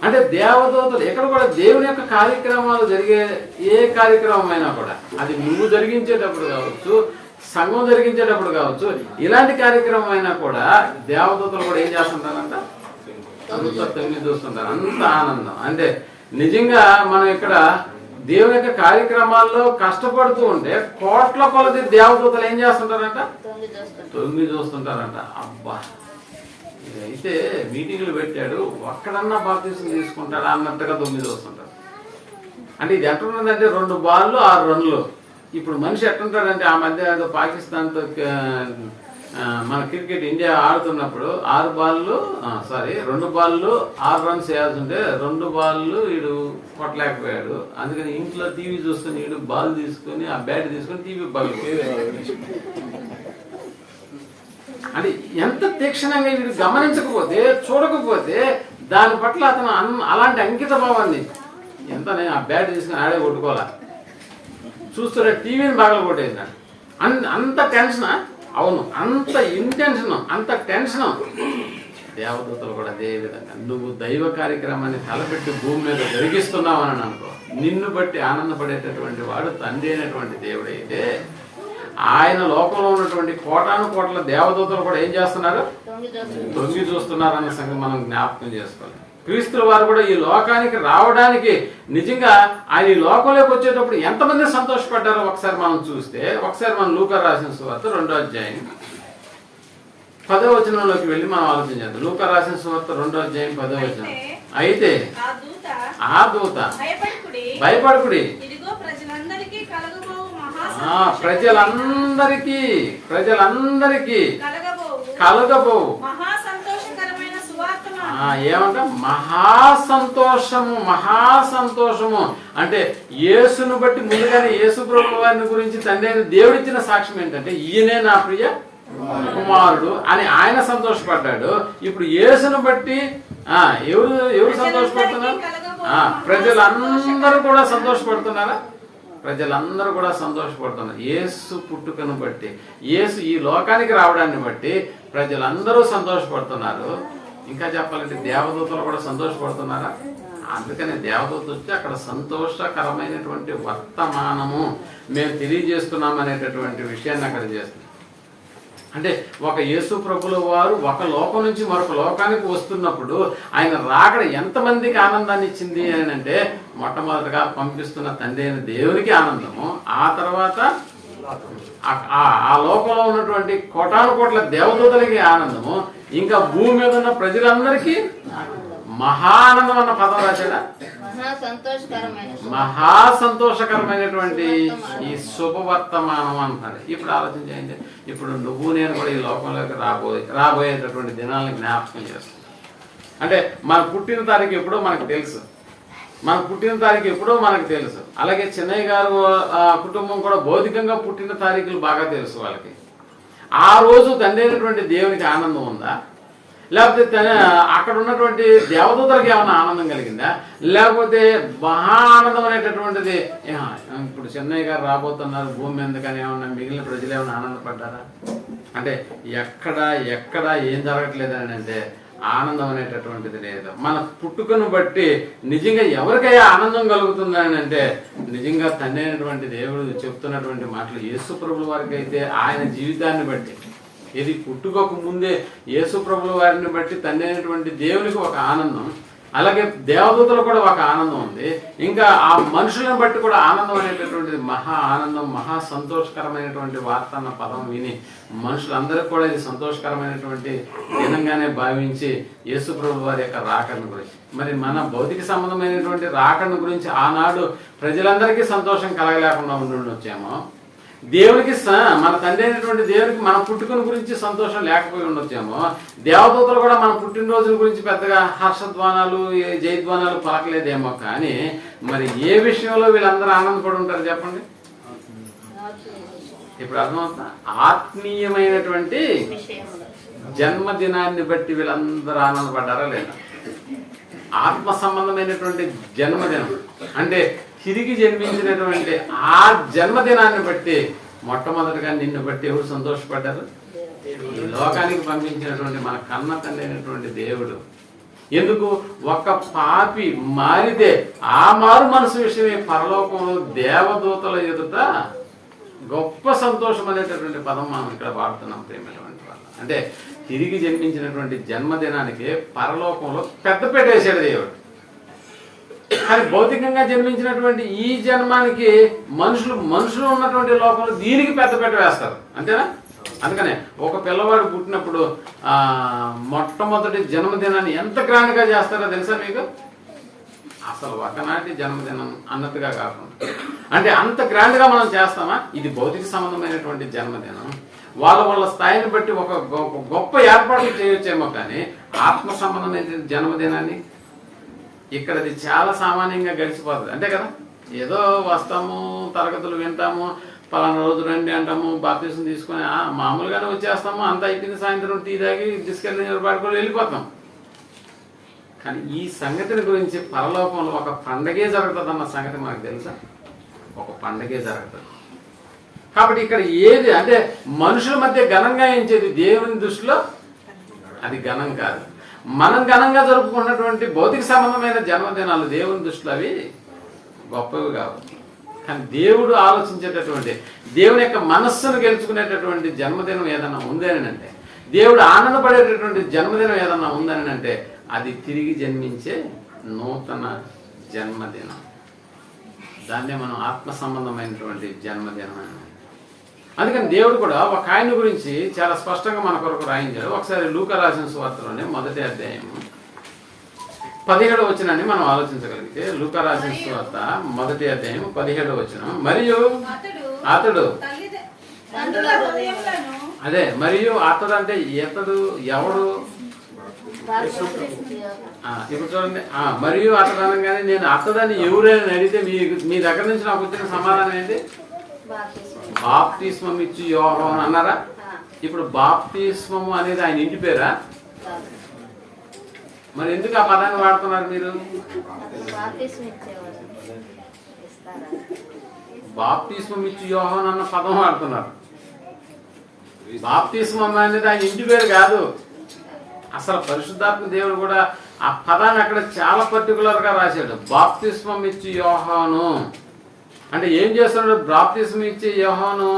అంటే దేవదూతలు ఎక్కడ కూడా దేవుని యొక్క కార్యక్రమాలు జరిగే ఏ కార్యక్రమం అయినా కూడా అది నువ్వు జరిగించేటప్పుడు కావచ్చు, సంఘం జరిగించేటప్పుడు కావచ్చు, ఇలాంటి కార్యక్రమం అయినా కూడా దేవదూతలు కూడా ఏం చేస్తుంటారంట? అంత తొంగి చూస్తుంటారు. అంత ఆనందం. అంటే నిజంగా మనం ఇక్కడ దేవుని యొక్క కార్యక్రమాల్లో కష్టపడుతూ ఉంటే కోట్ల కొలది దేవదూతలు ఏం చేస్తుంటారంట? తొంగి చూస్తుంటారంట. అబ్బా, అయితే మీటింగ్లు పెట్టాడు, ఒక్కడన్నా బాప్తిసం తీసుకుంటాడా అన్నట్టుగా తొంగి చూస్తుంటారు. అంటే ఇది ఎట్లున్నదంటే 2 బాళ్ళు 6 రన్లు. ఇప్పుడు మనిషి ఎట్లుంటాడంటే ఆ మధ్య ఏదో పాకిస్తాన్తో మన క్రికెట్ ఇండియా ఆడుతున్నప్పుడు 2 బాళ్ళు 6 రన్స్ వేయాల్సి ఉంటే 2 బాళ్ళు వీడు కొట్టలేకపోయాడు. అందుకని ఇంట్లో టీవీ చూసుకుని వీడు బాల్ తీసుకుని ఆ బ్యాట్ తీసుకుని టీవీ బాల్ అంటే ఎంత తీక్షణంగా వీడు గమనించకపోతే చూడకపోతే దాని పట్ల అతను అలాంటి అంకిత భావాన్ని ఎంత నేను ఆ బ్యాట్ తీసుకుని ఆడే కొట్టుకోవాలా చూస్తున్నా టీవీని బాగా కొట్టేసినాడు. అంత టెన్షనా? అవును, అంత ఇంటెన్షన్, అంత టెన్షన్. దేవదూతలు కూడా అదే విధంగా నువ్వు దైవ కార్యక్రమాన్ని తలపెట్టి భూమి మీద జరిగిస్తున్నావని అనుకో, నిన్ను బట్టి ఆనందపడేటటువంటి వాడు తండ్రి అయినటువంటి దేవుడైతే ఆయన లోకంలో ఉన్నటువంటి కోటాను కోట్ల దేవదూతలు కూడా ఏం చేస్తున్నారు? తొంగి చూస్తున్నారు అన్న సంగతి మనం జ్ఞాపకం చేసుకోవాలి. క్రీస్తుల వారు కూడా ఈ లోకానికి రావడానికి నిజంగా ఆయన ఈ లోకంలోకి వచ్చేటప్పుడు ఎంతమంది సంతోషపడ్డారో ఒకసారి మనం చూస్తే, ఒకసారి మనం లూకా రాసిన సువార్త 2వ అధ్యాయం 10వ వచనంలోకి వెళ్ళి మనం ఆలోచన చేద్దాం. లూకా రాసిన సువార్త 2వ అధ్యాయం 10వ వచనం. అయితే ఆ దూత భయపడకుడి, ప్రజలందరికీ కలగబోవు ఏమంట మహాసంతోషము అంటే యేసును బట్టి ముందుగానే యేసు ప్రభు వారిని గురించి తండ్రి అయిన దేవుడిచ్చిన సాక్ష్యం ఏంటంటే ఈయనే నా ప్రియ కుమారుడు అని ఆయన సంతోషపడ్డాడు. ఇప్పుడు యేసును బట్టి ఎవరు సంతోషపడుతున్నారు? ప్రజలందరూ కూడా సంతోషపడుతున్నారా? ప్రజలందరూ కూడా సంతోషపడుతున్నారు. యేసు పుట్టుకను బట్టి, యేసు ఈ లోకానికి రావడాన్ని బట్టి ప్రజలందరూ సంతోషపడుతున్నారు. ఇంకా చెప్పాలంటే దేవదూతలు కూడా సంతోషపడుతున్నారా? అందుకనే దేవదూత వచ్చి అక్కడ సంతోషకరమైనటువంటి వర్తమానము మేము తెలియజేస్తున్నాం అనేటటువంటి విషయాన్ని అక్కడ చేస్తుంది. అంటే ఒక యేసు ప్రభుల వారు ఒక లోకం నుంచి మరొక లోకానికి వస్తున్నప్పుడు ఆయన రాకడ ఎంతమందికి ఆనందాన్ని ఇచ్చింది అని అంటే, మొట్టమొదటిగా పంపిస్తున్న తండ్రి అయిన దేవునికి ఆనందము, ఆ తర్వాత ఆ లోకంలో ఉన్నటువంటి కోటాను కోట్ల దేవదూతలకి ఆనందము, ఇంకా భూమి మీద ఉన్న ప్రజలందరికీ మహానందం అన్న పదం రాశాడా? మహా సంతోషకరమైనటువంటి ఈ శుభవర్తమానం అంటారు. ఇప్పుడు ఆలోచన చేయండి, ఇప్పుడు నువ్వు నేను కూడా ఈ లోకంలోకి రాబోయేటటువంటి దినాలను జ్ఞాపకం చేస్తాం. అంటే మన పుట్టిన తారీఖు ఎప్పుడో మనకు తెలుసు, అలాగే చెన్నయ్య గారు కుటుంబం కూడా భౌతికంగా పుట్టిన తారీఖులు బాగా తెలుసు వాళ్ళకి. ఆ రోజు తండ్రి అయినటువంటి దేవునికి ఆనందం ఉందా? లేకపోతే అక్కడ ఉన్నటువంటి దేవదూతలకు ఏమైనా ఆనందం కలిగిందా? లేకపోతే మహా ఆనందం అనేటటువంటిది ఇప్పుడు చెన్నయ్య గారు రాబోతున్నారు భూమి ఎందుకని ఏమన్నా మిగిలిన ప్రజలు ఏమైనా ఆనందపడ్డారా? అంటే ఎక్కడ ఏం జరగట్లేదని అంటే ఆనందం అనేటటువంటిది లేదు. మన పుట్టుకను బట్టి నిజంగా ఎవరికైనా ఆనందం కలుగుతుందని అంటే నిజంగా తండ్రి అయినటువంటి దేవుడు చెప్తున్నటువంటి మాటలు యేసు ప్రభుల వారికి అయితే ఆయన జీవితాన్ని బట్టి, ఇది పుట్టుకోక ముందే యేసు ప్రభుల వారిని బట్టి తండ్రి అయినటువంటి దేవునికి ఒక ఆనందం, అలాగే దేవదూతలు కూడా ఒక ఆనందం ఉంది, ఇంకా ఆ మనుషులను బట్టి కూడా ఆనందం అనేటటువంటిది మహా ఆనందం, మహా సంతోషకరమైనటువంటి వార్త అన్న పదం విని మనుషులందరికీ కూడా ఇది సంతోషకరమైనటువంటి దినంగానే భావించి యేసు ప్రభు వారి యొక్క రాకను గురించి, మరి మన భౌతిక సంబంధమైనటువంటి రాకను గురించి ఆనాడు ప్రజలందరికీ సంతోషం కలగలేకుండా ఉండొచ్చేమో, దేవునికి మన తండ్రి అయినటువంటి దేవునికి మన పుట్టుకను గురించి సంతోషం లేకపోయి ఉండొచ్చేమో, దేవదూతలు కూడా మన పుట్టినరోజుల గురించి పెద్దగా హర్షధ్వానాలు జయధ్వానాలు పలకలేదేమో, కానీ మరి ఏ విషయంలో వీళ్ళందరూ ఆనందపడి ఉంటారు చెప్పండి? ఇప్పుడు అర్థమవుతుందా? ఆత్మీయమైనటువంటి జన్మదినాన్ని బట్టి వీళ్ళందరూ ఆనందపడ్డారా లేదా? ఆత్మ సంబంధమైనటువంటి జన్మదినం అంటే తిరిగి జన్మించినటువంటి ఆ జన్మదినాన్ని బట్టి మొట్టమొదటిగా నిన్ను బట్టి ఎవరు సంతోషపడ్డారు? ఈ లోకానికి పంపించినటువంటి మన కన్న తండ్రి అయినటువంటి దేవుడు. ఎందుకు? ఒక పాపి మారితే ఆ మారు మనసు విషయమే పరలోకంలో దేవదూతల ఎదుట గొప్ప సంతోషం అనేటటువంటి పదం మనం ఇక్కడ వాడుతున్నాం ప్రేమైనటువంటి వాళ్ళు. అంటే తిరిగి జన్మించినటువంటి జన్మదినానికి పరలోకంలో పెద్దపేట వేసాడు దేవుడు. కానీ భౌతికంగా జన్మించినటువంటి ఈ జన్మానికి మనుషులు ఉన్నటువంటి లోకంలో దీనికి పెద్దపేట వేస్తారు, అంతేనా? అందుకనే ఒక పిల్లవాడు పుట్టినప్పుడు మొట్టమొదటి జన్మదినాన్ని ఎంత గ్రాండ్గా చేస్తారో తెలుసా మీకు? అసలు ఒకనాటి జన్మదినం అన్నట్టుగా కాకుండా అంటే అంత గ్రాండ్గా మనం చేస్తామా? ఇది భౌతిక సంబంధమైనటువంటి జన్మదినం. వాళ్ళ స్థాయిని బట్టి ఒక గొప్ప ఏర్పాట్లు చేయొచ్చేమో, కానీ ఆత్మ సంబంధమైన జన్మదినాన్ని ఇక్కడ అది చాలా సామాన్యంగా గడిచిపోతుంది అంతే కదా. ఏదో వస్తాము, తరగతులు వింటాము, పలానా రోజు రండి అంటాము, బాప్తిసం తీసుకొని మామూలుగానే వచ్చేస్తాము, అంత అయిపోయింది, సాయంత్రం టీ తాగి తీసుకెళ్ళి పాడుకొని వెళ్ళిపోతాం. కానీ ఈ సంగతిని గురించి పరలోకంలో ఒక పండగే జరుగుతుంది అన్న సంగతి మనకు తెలుసా? ఒక పండగే జరుగుతుంది. కాబట్టి ఇక్కడ ఏది అంటే మనుషుల మధ్య ఘనంగా ఎంచేది దేవుని దృష్టిలో అది ఘనం కాదు. మనం ఘనంగా జరుపుకున్నటువంటి భౌతిక సంబంధమైన జన్మదినాలు దేవుని దృష్టిలో అవి గొప్పవి కావు. కానీ దేవుడు ఆలోచించేటటువంటి, దేవుని యొక్క మనస్సును గెలుచుకునేటటువంటి జన్మదినం ఏదన్నా ఉందని అంటే, దేవుడు ఆనందపడేటటువంటి జన్మదినం ఏదన్నా ఉందని అంటే అది తిరిగి జన్మించే నూతన జన్మదినం. దాన్నే మనం ఆత్మ సంబంధమైనటువంటి జన్మదినం అని. అందుకని దేవుడు కూడా ఒక ఆయన గురించి చాలా స్పష్టంగా మన కొరకు రాయించాడు. ఒకసారి లూకా రాసిన సువార్తలోనే 1వ అధ్యాయం 17వ వచనాన్ని మనం ఆలోచించగలిగితే, లూకా రాసిన సువార్త 1వ అధ్యాయం 17వ వచనం, మరియు అతడు అదే మరియు అతడు అంటే ఇతడు ఎవడు? ఇప్పుడు చూడండి, మరియు అతడు అనగానే నేను అతడని ఎవరైనా అడిగితే మీ దగ్గర నుంచి నాకు వచ్చిన సమాధానం ఏంటి? బాప్తిస్మం ఇచ్చి యోహాను అన్నారా? ఇప్పుడు బాప్తిస్మము అనేది ఆయన ఇంటి పేరా? మరి ఎందుకు ఆ పదాన్ని వాడుతున్నారు మీరు? బాప్తిస్మం ఇచ్చి యోహాను అన్న పదం వాడుతున్నారు. బాప్తిస్మం అనేది ఆయన ఇంటి పేరు కాదు. అసలు పరిశుద్ధాత్మ దేవుడు కూడా ఆ పదాన్ని అక్కడ చాలా పర్టికులర్ గా రాశాడు. బాప్తిస్మం ఇచ్చి యోహాను అంటే ఏం చేస్తున్నాడు? బాప్తిస్మం ఇచ్చి యోహాను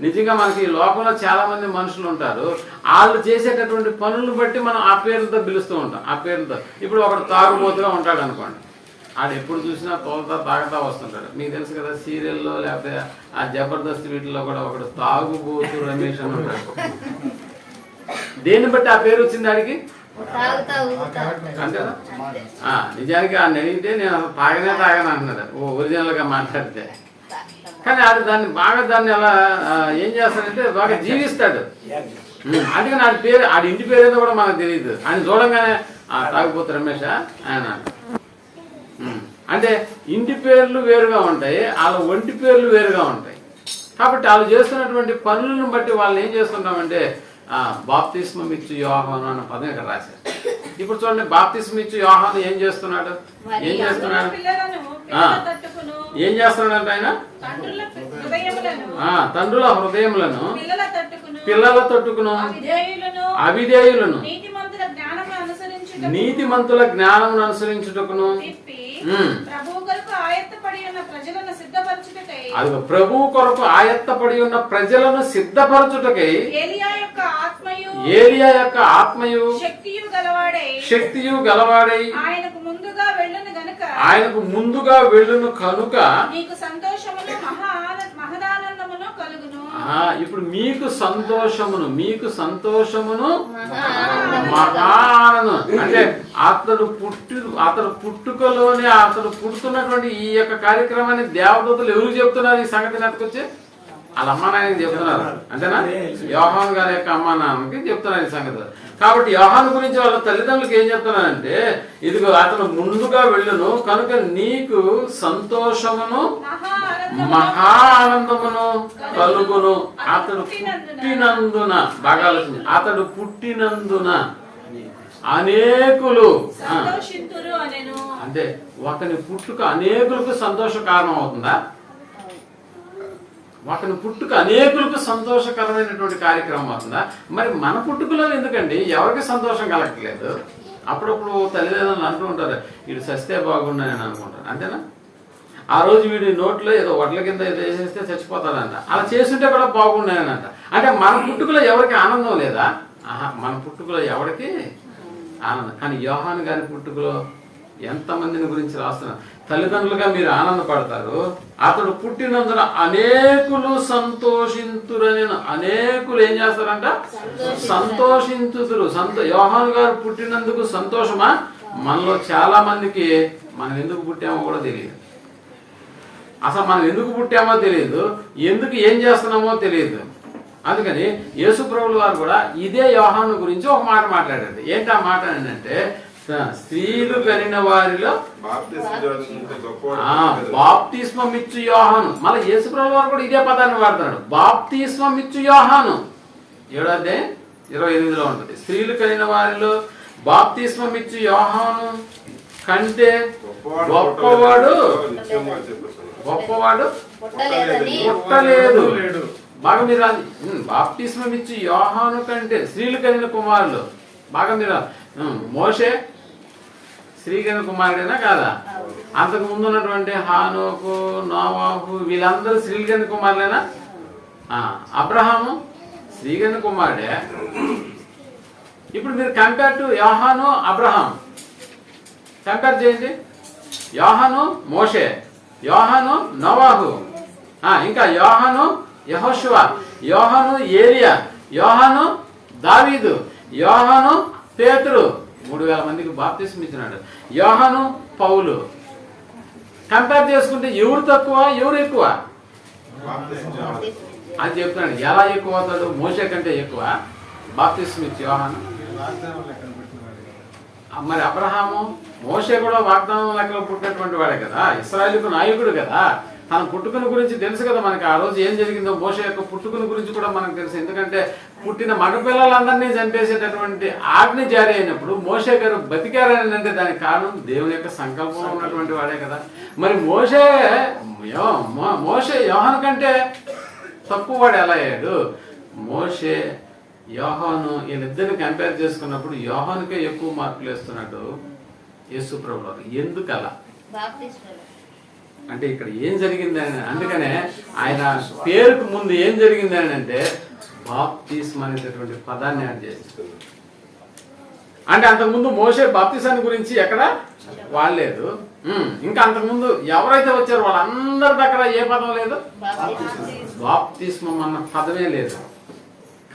నిజంగా మనకి ఈ లోకంలో చాలా మంది మనుషులు ఉంటారు, వాళ్ళు చేసేటటువంటి పనులను బట్టి మనం ఆ పేర్లతో పిలుస్తూ ఉంటాం. ఆ పేర్లతో ఇప్పుడు ఒకడు తాగుబోతుగా ఉంటాడు అనుకోండి, ఆడు ఎప్పుడు చూసినా తోలుతా తాగుతా వస్తుంటాడు. మీకు తెలుసు కదా, సీరియల్లో లేకపోతే ఆ జబర్దస్త్ వీటిలో కూడా ఒకడు తాగుబోతు రమేష్ అని ఉంటాడు. దేన్ని బట్టి ఆ పేరు వచ్చింది ఆడికి? అంతేనా? నిజానికి ఆ అడిగితే నేను అసలు తాగను అంటున్నాడు ఒరిజినల్ గా మాట్లాడితే. కానీ ఆడు దాన్ని అలా ఏం చేస్తాడంటే బాగా జీవిస్తాడు. అందుకని ఆడి పేరు, ఆడి ఇంటి పేరు ఏదో కూడా మనకు తెలియదు. ఆయన చూడంగానే తాగిపోతు రమేష్ ఆయన అంటే ఇంటి పేర్లు వేరుగా ఉంటాయి, వాళ్ళ ఒంటి పేర్లు వేరుగా ఉంటాయి. కాబట్టి వాళ్ళు చేస్తున్నటువంటి పనులను బట్టి వాళ్ళు ఏం చేస్తున్నామంటే బాప్తిస్మం ఇచ్చు యోహాను అన్న పదం ఇక్కడ రాశారు. ఇప్పుడు చూడండి, బాప్తిస్మం ఇచ్చు యోహాను ఏం చేస్తున్నాడు? ఏం చేస్తున్నాడు అంటే ఆయన తండ్రుల హృదయములను పిల్లల తట్టుకును అవిధేయులను నీతిమంతుల జ్ఞానమును అనుసరించుటకును అది ప్రభువు కొరకు ఆయత్తపడి ఉన్న ప్రజలను సిద్ధపరచుటకై ఏలియా యొక్క ఆత్మయు శక్తియు గలవాడై ఆయనకు ముందుగా వెళ్ళును కనుక ఇప్పుడు మీకు సంతోషమును మహానందం అంటే అతడు పుట్టుకలోనే అతడు పుడుతున్నటువంటి ఈ యొక్క కార్యక్రమాన్ని దేవదూతలు ఎవరు చెప్తున్నారు? ఈ సంగతి నెతకొచ్చి వాళ్ళ అమ్మా నాయనకి చెప్తున్నారు అంతేనా? యోహాను గారి యొక్క అమ్మా నాన్నకి చెప్తున్నారు ఈ సంగతి. కాబట్టి యోహాను గురించి వాళ్ళ తల్లిదండ్రులకు ఏం చెప్తున్నారంటే, ఇదిగో అతను ముందుగా వెళ్ళును కనుక నీకు సంతోషమును మహా ఆనందమును కలుగును. అతడు పుట్టినందున బాగా ఆలోచించి, అతడు పుట్టినందున అనేకులు అంటే ఒకని పుట్టుక అనేకులకు సంతోష కారణం అవుతుందా? ఒకని పుట్టుక అనేకులకు సంతోషకరమైనటువంటి కార్యక్రమం అవుతుందా? మరి మన పుట్టుకలో ఎందుకండి ఎవరికి సంతోషం కలగట్లేదు? అప్పుడప్పుడు తల్లిదండ్రులు అంటూ ఉంటారు, వీడు సస్తే బాగున్నాయని అనుకుంటారు అంతేనా? ఆ రోజు వీడి నోట్లో ఏదో వడ్ల కింద ఏదో వేసేస్తే చచ్చిపోతాడంట, అలా చేస్తుంటే కూడా బాగున్నాయనంట. అంటే మన పుట్టుకలో ఎవరికి ఆనందం లేదా? మన పుట్టుకలో ఎవరికి ఆనందం. కానీ యోహాను గారి పుట్టుకలో ఎంతమందిని గురించి రాస్తున్నారు? తల్లిదండ్రులుగా మీరు ఆనందపడతారు, అతడు పుట్టినందున అనేకులు సంతోషింతురని. అనేకులు ఏం చేస్తారంట? సంతోషించుదురు. యోహాను గారు పుట్టినందుకు సంతోషమా? మనలో చాలా మందికి మనం ఎందుకు పుట్టామో కూడా తెలియదు. అసలు మనం ఎందుకు పుట్టామో తెలియదు, ఎందుకు ఏం చేస్తున్నామో తెలియదు. అందుకని యేసు ప్రభువుల వారు కూడా ఇదే యోహాను గురించి ఒక మాట మాట్లాడారు. ఏంటి ఆ మాట అంటే, స్త్రీలు కనిన వారిలో బాప్తిస్మం ఇచ్చు యోహాను. మళ్ళీ యేసు ప్రభువుల వారు కూడా ఇదే పదాన్ని వాడుతున్నాడు, బాప్తిస్మం ఇచ్చు యోహాను. 7వ అధ్యాయం 28లో ఉంటుంది. స్త్రీలు కలిగిన వారిలో బాప్తిస్మం ఇచ్చు యోహాను కంటే గొప్పవాడు పుట్టలేదు. బాగా మీరు బాప్తిస్మం ఇచ్చి యోహాను కంటే స్త్రీలు కలిగిన కుమారులు. బాగా మీరు మోషే స్త్రీ కలిగిన కుమారుడేనా కాదా? అంతకు ముందు ఉన్నటువంటి హానోకు, నోవాహు వీళ్ళందరూ స్త్రీలు కలిగిన కుమారులేనా? అబ్రహాము స్త్రీ కలిగిన కుమారుడే. ఇప్పుడు మీరు కంపేర్ టు యోహాను అబ్రహాం కంపేర్ చేయండి. యోహాను మోషే, యోహాను నోవాహు, ఇంకా యోహాను యెహోషువ, యోహాను ఏలియా, యోహాను దావీదు, యోహాను పేతురు. 3000 మందికి బాప్తిస్మం ఇచ్చినాడు. యోహాను పౌలు. కంపేర్ చేసుకుంటే ఎవరు తక్కువ ఎవరు ఎక్కువ అని చెప్తున్నాడు. ఎలా ఎక్కువ అవుతాడు? మోషే కంటే ఎక్కువ బాప్తిస్మం ఇచ్చి యోహాను. మరి అబ్రహాము, మోషే కూడా వాగ్దానం లెక్కలో పుట్టినటువంటి వాడే కదా, ఇశ్రాయేలుకు నాయకుడు కదా. తన పుట్టుకను గురించి తెలుసు కదా మనకి. ఆ రోజు ఏం జరిగిందో మోషే యొక్క పుట్టుకను గురించి కూడా మనకు తెలుసు. ఎందుకంటే పుట్టిన మగపిల్లలందరినీ చంపేసేటటువంటి ఆజ్ఞ జారీ అయినప్పుడు మోషే గారు బతికారని అంటే దానికి కారణం దేవుని యొక్క సంకల్పంలో ఉన్నటువంటి వాడే కదా. మరి మోషే యోహాను కంటే తక్కువ వాడు ఎలా అయ్యాడు? మోషే యోహాను వీళ్ళిద్దరిని కంపేర్ చేసుకున్నప్పుడు యోహానుకే ఎక్కువ మార్కులు వేస్తున్నాడు యేసు ప్రభువు. ఎందుకలా అంటే ఇక్కడ ఏం జరిగిందని, అందుకనే ఆయన పేరుకు ముందు ఏం జరిగిందని అంటే బాప్తిస్మం అనేటటువంటి పదాన్ని యాడ్ చేస్తుంది. అంటే అంతకుముందు మోషే బాప్తిసాన్ని గురించి ఎక్కడ వాడలేదు. ఇంకా అంతకుముందు ఎవరైతే వచ్చారో వాళ్ళందరి దగ్గర ఏ పదం లేదు, బాప్తిస్మం అన్న పదమే లేదు.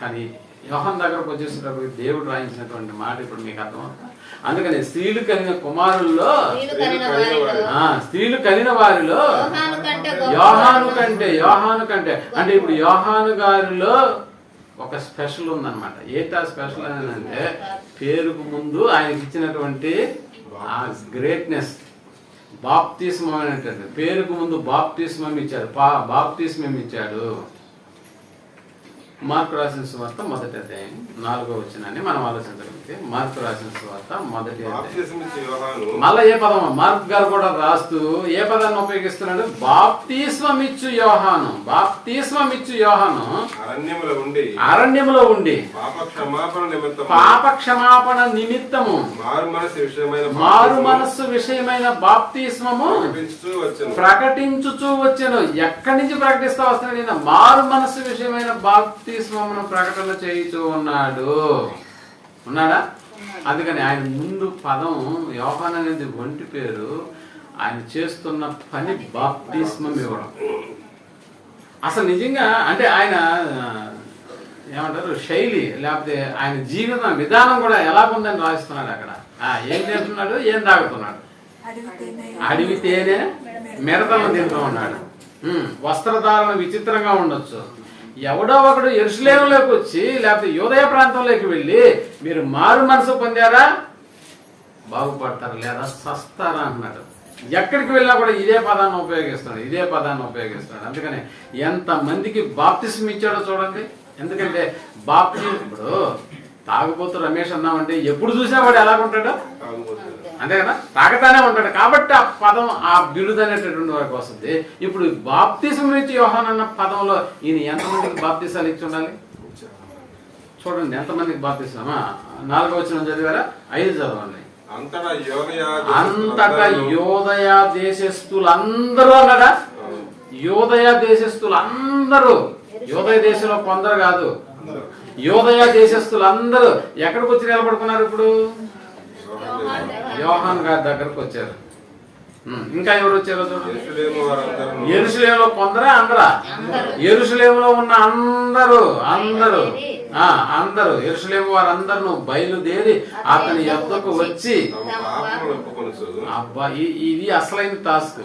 కానీ యోహాను దగ్గరకు వచ్చేసేటప్పుడు దేవుడు రాయించినటువంటి మాట ఇప్పుడు మీకు అర్థమవుతుంది. అందుకని స్త్రీలు కలిగిన కుమారుల్లో, స్త్రీలు కలిగిన వారిలో యోహాను కంటే అంటే ఇప్పుడు యోహాను గారిలో ఒక స్పెషల్ ఉందన్నమాట. ఏంటా స్పెషల్ అని అంటే పేరుకు ముందు ఆయనకి ఇచ్చినటువంటి ఆ గ్రేట్నెస్ బాప్తిస్మం అనేటువంటి పేరుకు ముందు బాప్తిస్మం ఇచ్చాడు. బాప్తిస్మం ఇచ్చాడు. మార్కు రాసిన సువార్త 1వ అధ్యాయం 4వ వచనాన్ని మనం ఆలోచించగలిగితే, మార్కు రాసిన సువార్త 1వ అధ్యాయం మళ్ళా ఏ పదం మార్క్ గారు కూడా రాస్తూ ఏ పదాన్ని ఉపయోగిస్తున్నాడు? బాప్తిస్మం ఇచ్చు యోహాను. బాప్తిస్మం ఇచ్చు యోహాను అరణ్యములో ఉండి పాప క్షమాపణ నిమిత్తము మారు మనస్సు విషయమైన బాప్తిస్మము ప్రకటించుచూ వచ్చెను. ఎక్కడి నుంచి ప్రకటిస్తా వస్తున్నాడు? నేను మారు మనస్సు విషయమైన బాప్తిస్మమును ప్రకటన చేయుచూ ఉన్నాడా? అందుకని ఆయన ముందు పదం యోహాను అనేది ఒంటి పేరు. ఆయన చేస్తున్న పని బాప్తిస్మం ఇవ్వడం. అసలు నిజంగా అంటే ఆయన ఏమంటారు శైలి, లేకపోతే ఆయన జీవిత విధానం కూడా ఎలా ఉందని రాస్తున్నాడు అక్కడ. ఏం చేస్తున్నాడు? ఏం తాగుతున్నాడు? అడవి తేనె మిడతలను తింటూ ఉన్నాడు. వస్త్రధారణ విచిత్రంగా ఉండొచ్చు. ఎవడో ఒకడు యెరూషలేములోకి వచ్చి లేకపోతే యూదయ ప్రాంతంలోకి వెళ్ళి మీరు మారు మనసు పొందారా బాగుపడతారు లేదా సస్తారా అంటున్నాడు. ఎక్కడికి వెళ్ళినా కూడా ఇదే పదాన్ని ఉపయోగిస్తున్నాడు. అందుకని ఎంతమందికి బాప్తిస్మం ఇచ్చాడో చూడండి. ఎందుకంటే ఇప్పుడు తాగుబోతు రమేష్ అన్నామంటే ఎప్పుడు చూసినా వాడు ఎలాగుంటాడు? అంతే కదా, తాగతానే ఉంటాడు. కాబట్టి ఆ పదం ఆ బిరుదు అనేటటువంటి వారికి వస్తుంది. ఇప్పుడు బాప్తిస్మం ఇచ్చి యోహాను అన్న పదంలో ఈయన ఎంతమందికి బాప్తిసాలు ఇచ్చి ఉండాలి చూడండి. ఎంతమందికి బాప్తిస్మా? 4వ వచనం చదివారా? 5 చదవండి. అంతటా యోదయ దేశస్థులందరూ అన్నాడా? యోదయ దేశస్థులందరూ, యోదయ దేశంలో కొందరు కాదు, యోదయ దేశస్థులందరూ ఎక్కడికి వచ్చి నిలబడుకున్నారు? ఇప్పుడు యోహాను గారి దగ్గరకు వచ్చారు. ఇంకా ఎవరు వచ్చారో చూడండి. యెరూషలేములో కొందరా అందరా? యెరూషలేములో ఉన్న అందరూ యెరూషలేము వారందరూ బయలుదేరి అతని యొద్దకు వచ్చి, అబ్బా ఇది అసలైన టాస్క్.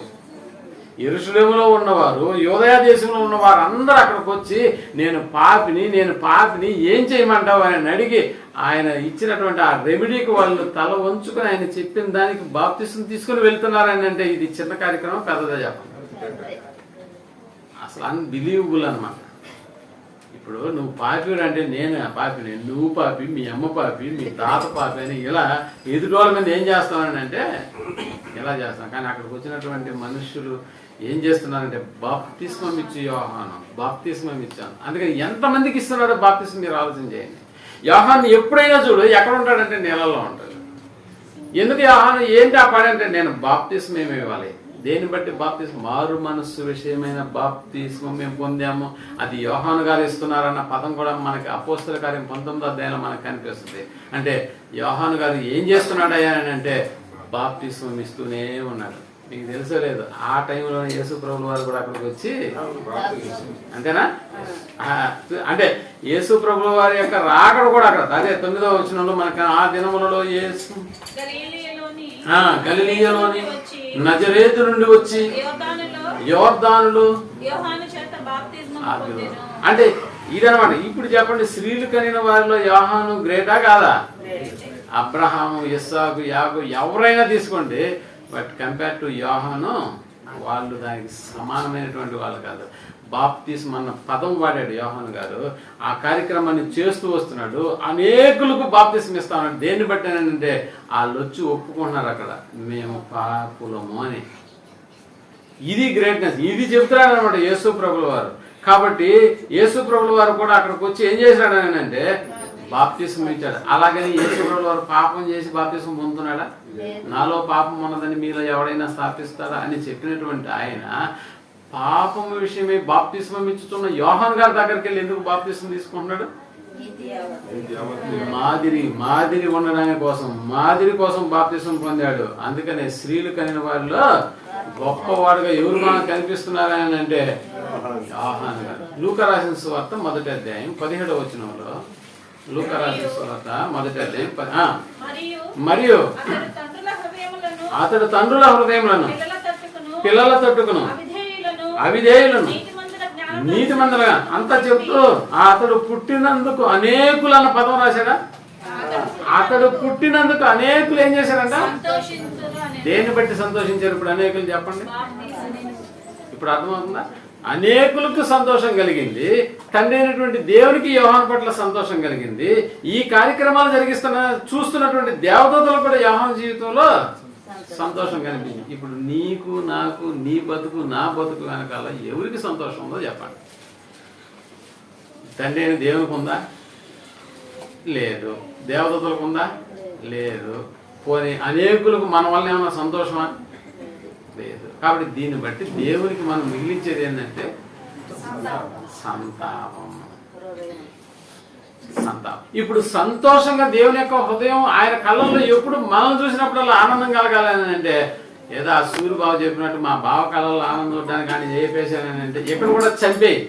యెరూషలేములో ఉన్నవారు, యూదయ దేశంలో ఉన్నవారు అందరూ అక్కడికి వచ్చి నేను పాపిని ఏం చేయమంటావు అని అడిగి ఆయన ఇచ్చినటువంటి ఆ రెమెడీకి వాళ్ళు తల వంచుకొని ఆయన చెప్పిన దానికి బాప్తిసం తీసుకుని వెళ్తున్నారని అంటే ఇది చిన్న కార్యక్రమం, పెద్దదా చెప్పండి? అసలు అన్బిలీవబుల్ అన్నమాట. ఇప్పుడు నువ్వు పాపిడు అంటే నేను పాపిని, నువ్వు పాపి, మీ అమ్మ పాపి, మీ తాత పాపి అని ఇలా ఎదుటోళ్ళ మీద ఏం చేస్తామని అంటే ఇలా చేస్తాం. కానీ అక్కడికి వచ్చినటువంటి మనుషులు ఏం చేస్తున్నారంటే బాప్తిస్మం ఇచ్చి యోహాను బాప్తిస్మం ఇచ్చాను. అందుకని ఎంతమందికి ఇస్తున్నాడో బాప్తిస్మం మీరు ఆలోచన చేయండి. యోహాను ఎప్పుడైనా చూడు ఎక్కడ ఉంటాడంటే నీళ్ళల్లో ఉంటాడు. ఎందుకు యోహాను ఏంటి ఆ పని అంటే నేను బాప్తిస్మం ఏమి ఇవ్వాలి, దేన్ని బట్టి బాప్తిస్మం, మారు మనస్సు విషయమైన బాప్తిస్మం మేము పొందాము, అది యోహాను గారు ఇస్తున్నారన్న పదం కూడా మనకి అపోస్తల కార్యం 19వ అధ్యాయంలో మనకు కనిపిస్తుంది. అంటే యోహాను గారు ఏం చేస్తున్నాడయ్యా అని అంటే బాప్తిస్మం ఇస్తూనే ఉన్నాడు. మీకు తెలుసో లేదు, ఆ టైంలో యేసు ప్రభుల వారు కూడా అక్కడికి వచ్చి, అంతేనా? అంటే యేసు ప్రభుల వారి యొక్క రాకడ కూడా అక్కడ, అదే 9వ వచనంలో మనకి ఆ దినములలో యేసు గలిలయలోని నజరేతు నుండి వచ్చి యోర్దానులో అంటే ఇదనమాట. ఇప్పుడు చెప్పండి, స్త్రీలు కనిన వారిలో యోహాను గ్రేటా కాదా? అబ్రహాము, ఇస్సాకు, యాకోబు ఎవరైనా తీసుకోండి, బట్ కంపేర్ టు యోహాను వాళ్ళు దానికి సమానమైనటువంటి వాళ్ళు కాదు. బాప్తిస్మం అన్న పదం వాడాడు యోహాను గారు. ఆ కార్యక్రమాన్ని చేస్తూ వస్తున్నాడు, అనేకులకు బాప్తిస్మం ఇస్తా ఉన్నాడు. దేన్ని బట్టి అంటే వాళ్ళు వచ్చి ఒప్పుకుంటున్నారు అక్కడ మేము పాపులము అని. ఇది గ్రేట్నెస్, ఇది చెప్తున్నాడు అనమాట యేసు ప్రభుల వారు. కాబట్టి యేసు ప్రభుల వారు కూడా అక్కడికి వచ్చి ఏం చేశాడు అని అంటే బాప్తిస్మం ఇచ్చాడు. అలాగని యేసు ప్రభుల వారు పాపం చేసి బాప్తిస్మం పొందుతున్నాడా? నాలో పాపం ఉన్నదని మీలో ఎవడైనా స్థాపిస్తాడా అని చెప్పినటువంటి ఆయన పాపం విషయమే బాప్తిస్మం ఇచ్చుతున్న యోహాను గారి దగ్గరికి వెళ్ళి ఎందుకు బాప్తిస్మం తీసుకుంటున్నాడు? మాదిరి ఉండడానికి కోసం, మాదిరి కోసం బాప్తిస్మం పొందాడు. అందుకనే స్త్రీలు కనిన వారిలో గొప్పవాడుగా ఎవరు మనకు కనిపిస్తున్నారని అంటే యోహాను గారు. లూకా రాసిన సువార్త 1వ అధ్యాయం 17వ వచనంలో, లూకా రాసిన సువార్త 1వ అధ్యాయం మరియు అతడు తండ్రుల హృదయములను పిల్లల తట్టుకును అవిధేయులను నీతిమంతులుగా అంతా చెప్తూ అతడు పుట్టినందుకు అనేకులు అన్న పదం రాశాడా? అతడు పుట్టినందుకు అనేకులు ఏం చేశారంట? దేన్ని బట్టి సంతోషించారు? ఇప్పుడు అనేకులు చెప్పండి. ఇప్పుడు అర్థమవుతుందా? అనేకులకు సంతోషం కలిగింది, తండ్రి అయినటువంటి దేవునికి యోహాను పట్ల సంతోషం కలిగింది. ఈ కార్యక్రమాలు చూస్తున్నటువంటి దేవదూతలు కూడా యోహాను జీవితంలో సంతోషం కనిపించింది. ఇప్పుడు నీకు నాకు నీ బతుకు నా బతుకు వెనకాల ఎవరికి సంతోషం ఉందో చెప్పండి. తండ్రి అయిన దేవునికి ఉందా? లేదు. దేవదూతలకు ఉందా? లేదు. పోనీ అనేకులకు మన వల్ల ఏమన్నా సంతోషమా? లేదు. కాబట్టి దీన్ని బట్టి దేవునికి మనం మిగిలించేది ఏంటంటే సంతాపం. ఇప్పుడు సంతోషంగా దేవుని యొక్క హృదయం ఆయన కళ్ళల్లో ఎప్పుడు మనం చూసినప్పుడల్లా ఆనందం కలగాలని అంటే, ఏదో ఆ సూర్య బావ చెప్పినట్టు మా బావ కళ్ళల్లో ఆనందం చూడడానికి కానీ చేపేశానని అంటే ఇక్కడ కూడా చంపేయి,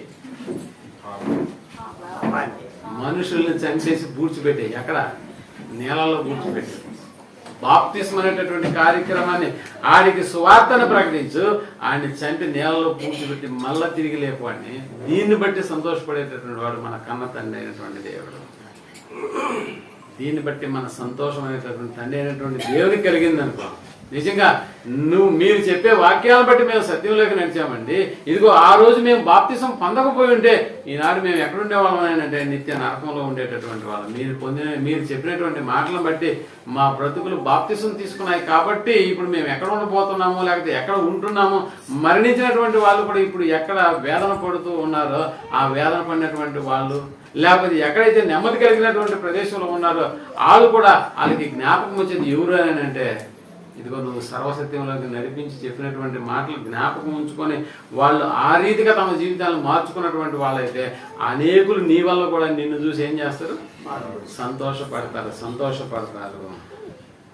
మనుషుల్ని చంపేసి పూడ్చిపెట్టాయి. ఎక్కడ? నేలలో పూడ్చిపెట్టాయి. బాప్తిస్మం అనేటటువంటి కార్యక్రమాన్ని ఆడికి సువార్తను ప్రకటించు, ఆయన్ని చంపి నేలలో పూడ్చిపెట్టి మళ్ళా తిరిగి లేకపోండి. దీన్ని బట్టి సంతోషపడేటటువంటి వాడు మన కన్న తండ్రి అయినటువంటి దేవుడు. దీన్ని బట్టి మన సంతోషం అనేటటువంటి తండ్రి అయినటువంటి దేవునికి కలిగింది అనుకో. నిజంగా మీరు చెప్పే వాక్యాలను బట్టి మేము సత్యంలోకి నడిచామండి. ఇదిగో ఆ రోజు మేము బాప్తిసం పొందకపోయి ఉంటే ఈనాడు మేము ఎక్కడుండేవాళ్ళం అంటే నిత్య నరకంలో ఉండేటటువంటి వాళ్ళం. మీరు చెప్పినటువంటి మాటలను బట్టి మా బ్రతుకులు బాప్తిసం తీసుకున్నాయి కాబట్టి ఇప్పుడు మేము ఎక్కడ ఉండబోతున్నామో లేకపోతే ఎక్కడ ఉంటున్నామో, మరణించినటువంటి వాళ్ళు కూడా ఇప్పుడు ఎక్కడ వేదన పడుతూ ఉన్నారో ఆ వేదన పడినటువంటి వాళ్ళు, లేకపోతే ఎక్కడైతే నెమ్మది కలిగినటువంటి ప్రదేశంలో ఉన్నారో వాళ్ళు కూడా వాళ్ళకి జ్ఞాపకం వచ్చేది ఎవరు అని అంటే, ఇదిగో నువ్వు సర్వసత్యంలోకి నడిపించి చెప్పినటువంటి మాటలు జ్ఞాపకం ఉంచుకొని వాళ్ళు ఆ రీతిగా తమ జీవితాలను మార్చుకున్నటువంటి వాళ్ళైతే అనేకులు నీ వల్ల కూడా నిన్ను చూసి ఏం చేస్తారు? సంతోషపడతారు.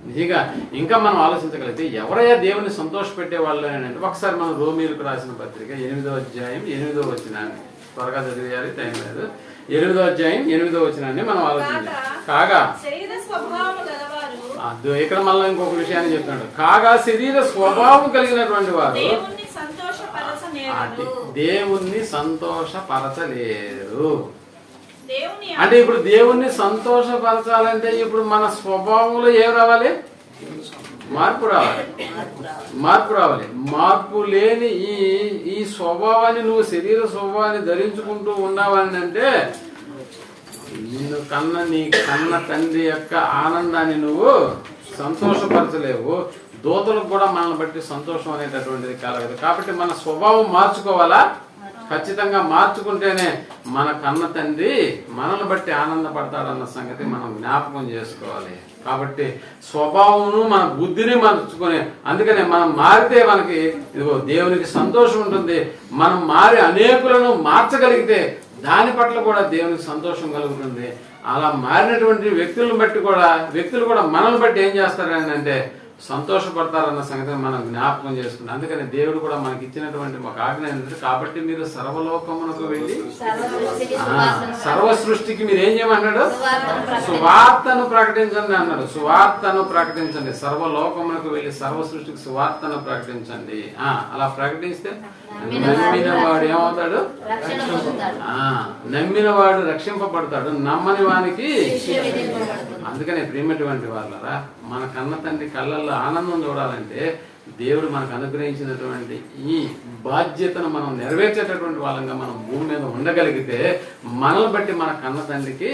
నిజంగా ఇంకా మనం ఆలోచించగలిగితే ఎవరైనా దేవుని సంతోషపెట్టే వాళ్ళు అని అంటే, ఒకసారి మనం రోమీలకు రాసిన పత్రిక 8వ అధ్యాయం 8వ వచనాన్ని త్వరగా చదివేయాలి, టైం లేదు. 8వ అధ్యాయం 8వ వచనాన్ని మనం ఆలోచించాలి. కాగా ఇక్కడ మళ్ళీ ఇంకొక విషయాన్ని చెప్తున్నాడు. కాగా శరీర స్వభావం కలిగినటువంటి వారు దేవుణ్ణి సంతోషపరచలేరు. అంటే ఇప్పుడు దేవుణ్ణి సంతోషపరచాలంటే ఇప్పుడు మన స్వభావంలో ఏం రావాలి? మార్పు రావాలి. మార్పు లేని ఈ స్వభావాన్ని నువ్వు శరీర స్వభావాన్ని ధరించుకుంటూ ఉన్నావని అంటే నీ కన్న తండ్రి యొక్క ఆనందాన్ని నువ్వు సంతోషపరచలేవు. దూతలకు కూడా మనల్ని బట్టి సంతోషం అనేటటువంటిది కలగదు. కాబట్టి మన స్వభావం మార్చుకోవాలా? ఖచ్చితంగా మార్చుకుంటేనే మన కన్న తండ్రి మనల్ని బట్టి ఆనందపడతాడన్న సంగతి మనం జ్ఞాపకం చేసుకోవాలి. కాబట్టి స్వభావమును మన బుద్ధిని మార్చుకునే, అందుకనే మనం మారితే మనకి ఇదిగో దేవునికి సంతోషం ఉంటుంది. మనం మారి అనేకులను మార్చగలిగితే దాని పట్ల కూడా దేవునికి సంతోషం కలుగుతుంది. అలా మారినటువంటి వ్యక్తులు కూడా మనల్ని బట్టి ఏం చేస్తారని అంటే సంతోషపడతారన్న సంగతిని మనం జ్ఞాపకం చేసుకుంటాం. అందుకని దేవుడు కూడా మనకి ఇచ్చినటువంటి ఒక ఆజ్ఞ ఏంటంటే, కాబట్టి మీరు సర్వలోకమునకు వెళ్ళి సర్వ సృష్టికి మీరు ఏం చేయమన్నాడు? సువార్తను ప్రకటించండి అన్నాడు. సువార్తను ప్రకటించండి, సర్వలోకమునకు వెళ్ళి సర్వ సృష్టికి సువార్తను ప్రకటించండి. అలా ప్రకటిస్తే నమ్మిన వాడు ఏమవుతాడు? నమ్మిన వాడు రక్షింపబడతాడు, నమ్మని వానికి. అందుకనే ప్రేమటువంటి వాళ్ళరా, మన కన్న తండ్రి కళ్ళల్లో ఆనందం చూడాలంటే దేవుడు మనకు అనుగ్రహించినటువంటి ఈ బాధ్యతను మనం నెరవేర్చేటటువంటి వాళ్ళంగా మనం భూమి మీద ఉండగలిగితే మనల్ని బట్టి మన కన్న తండ్రికి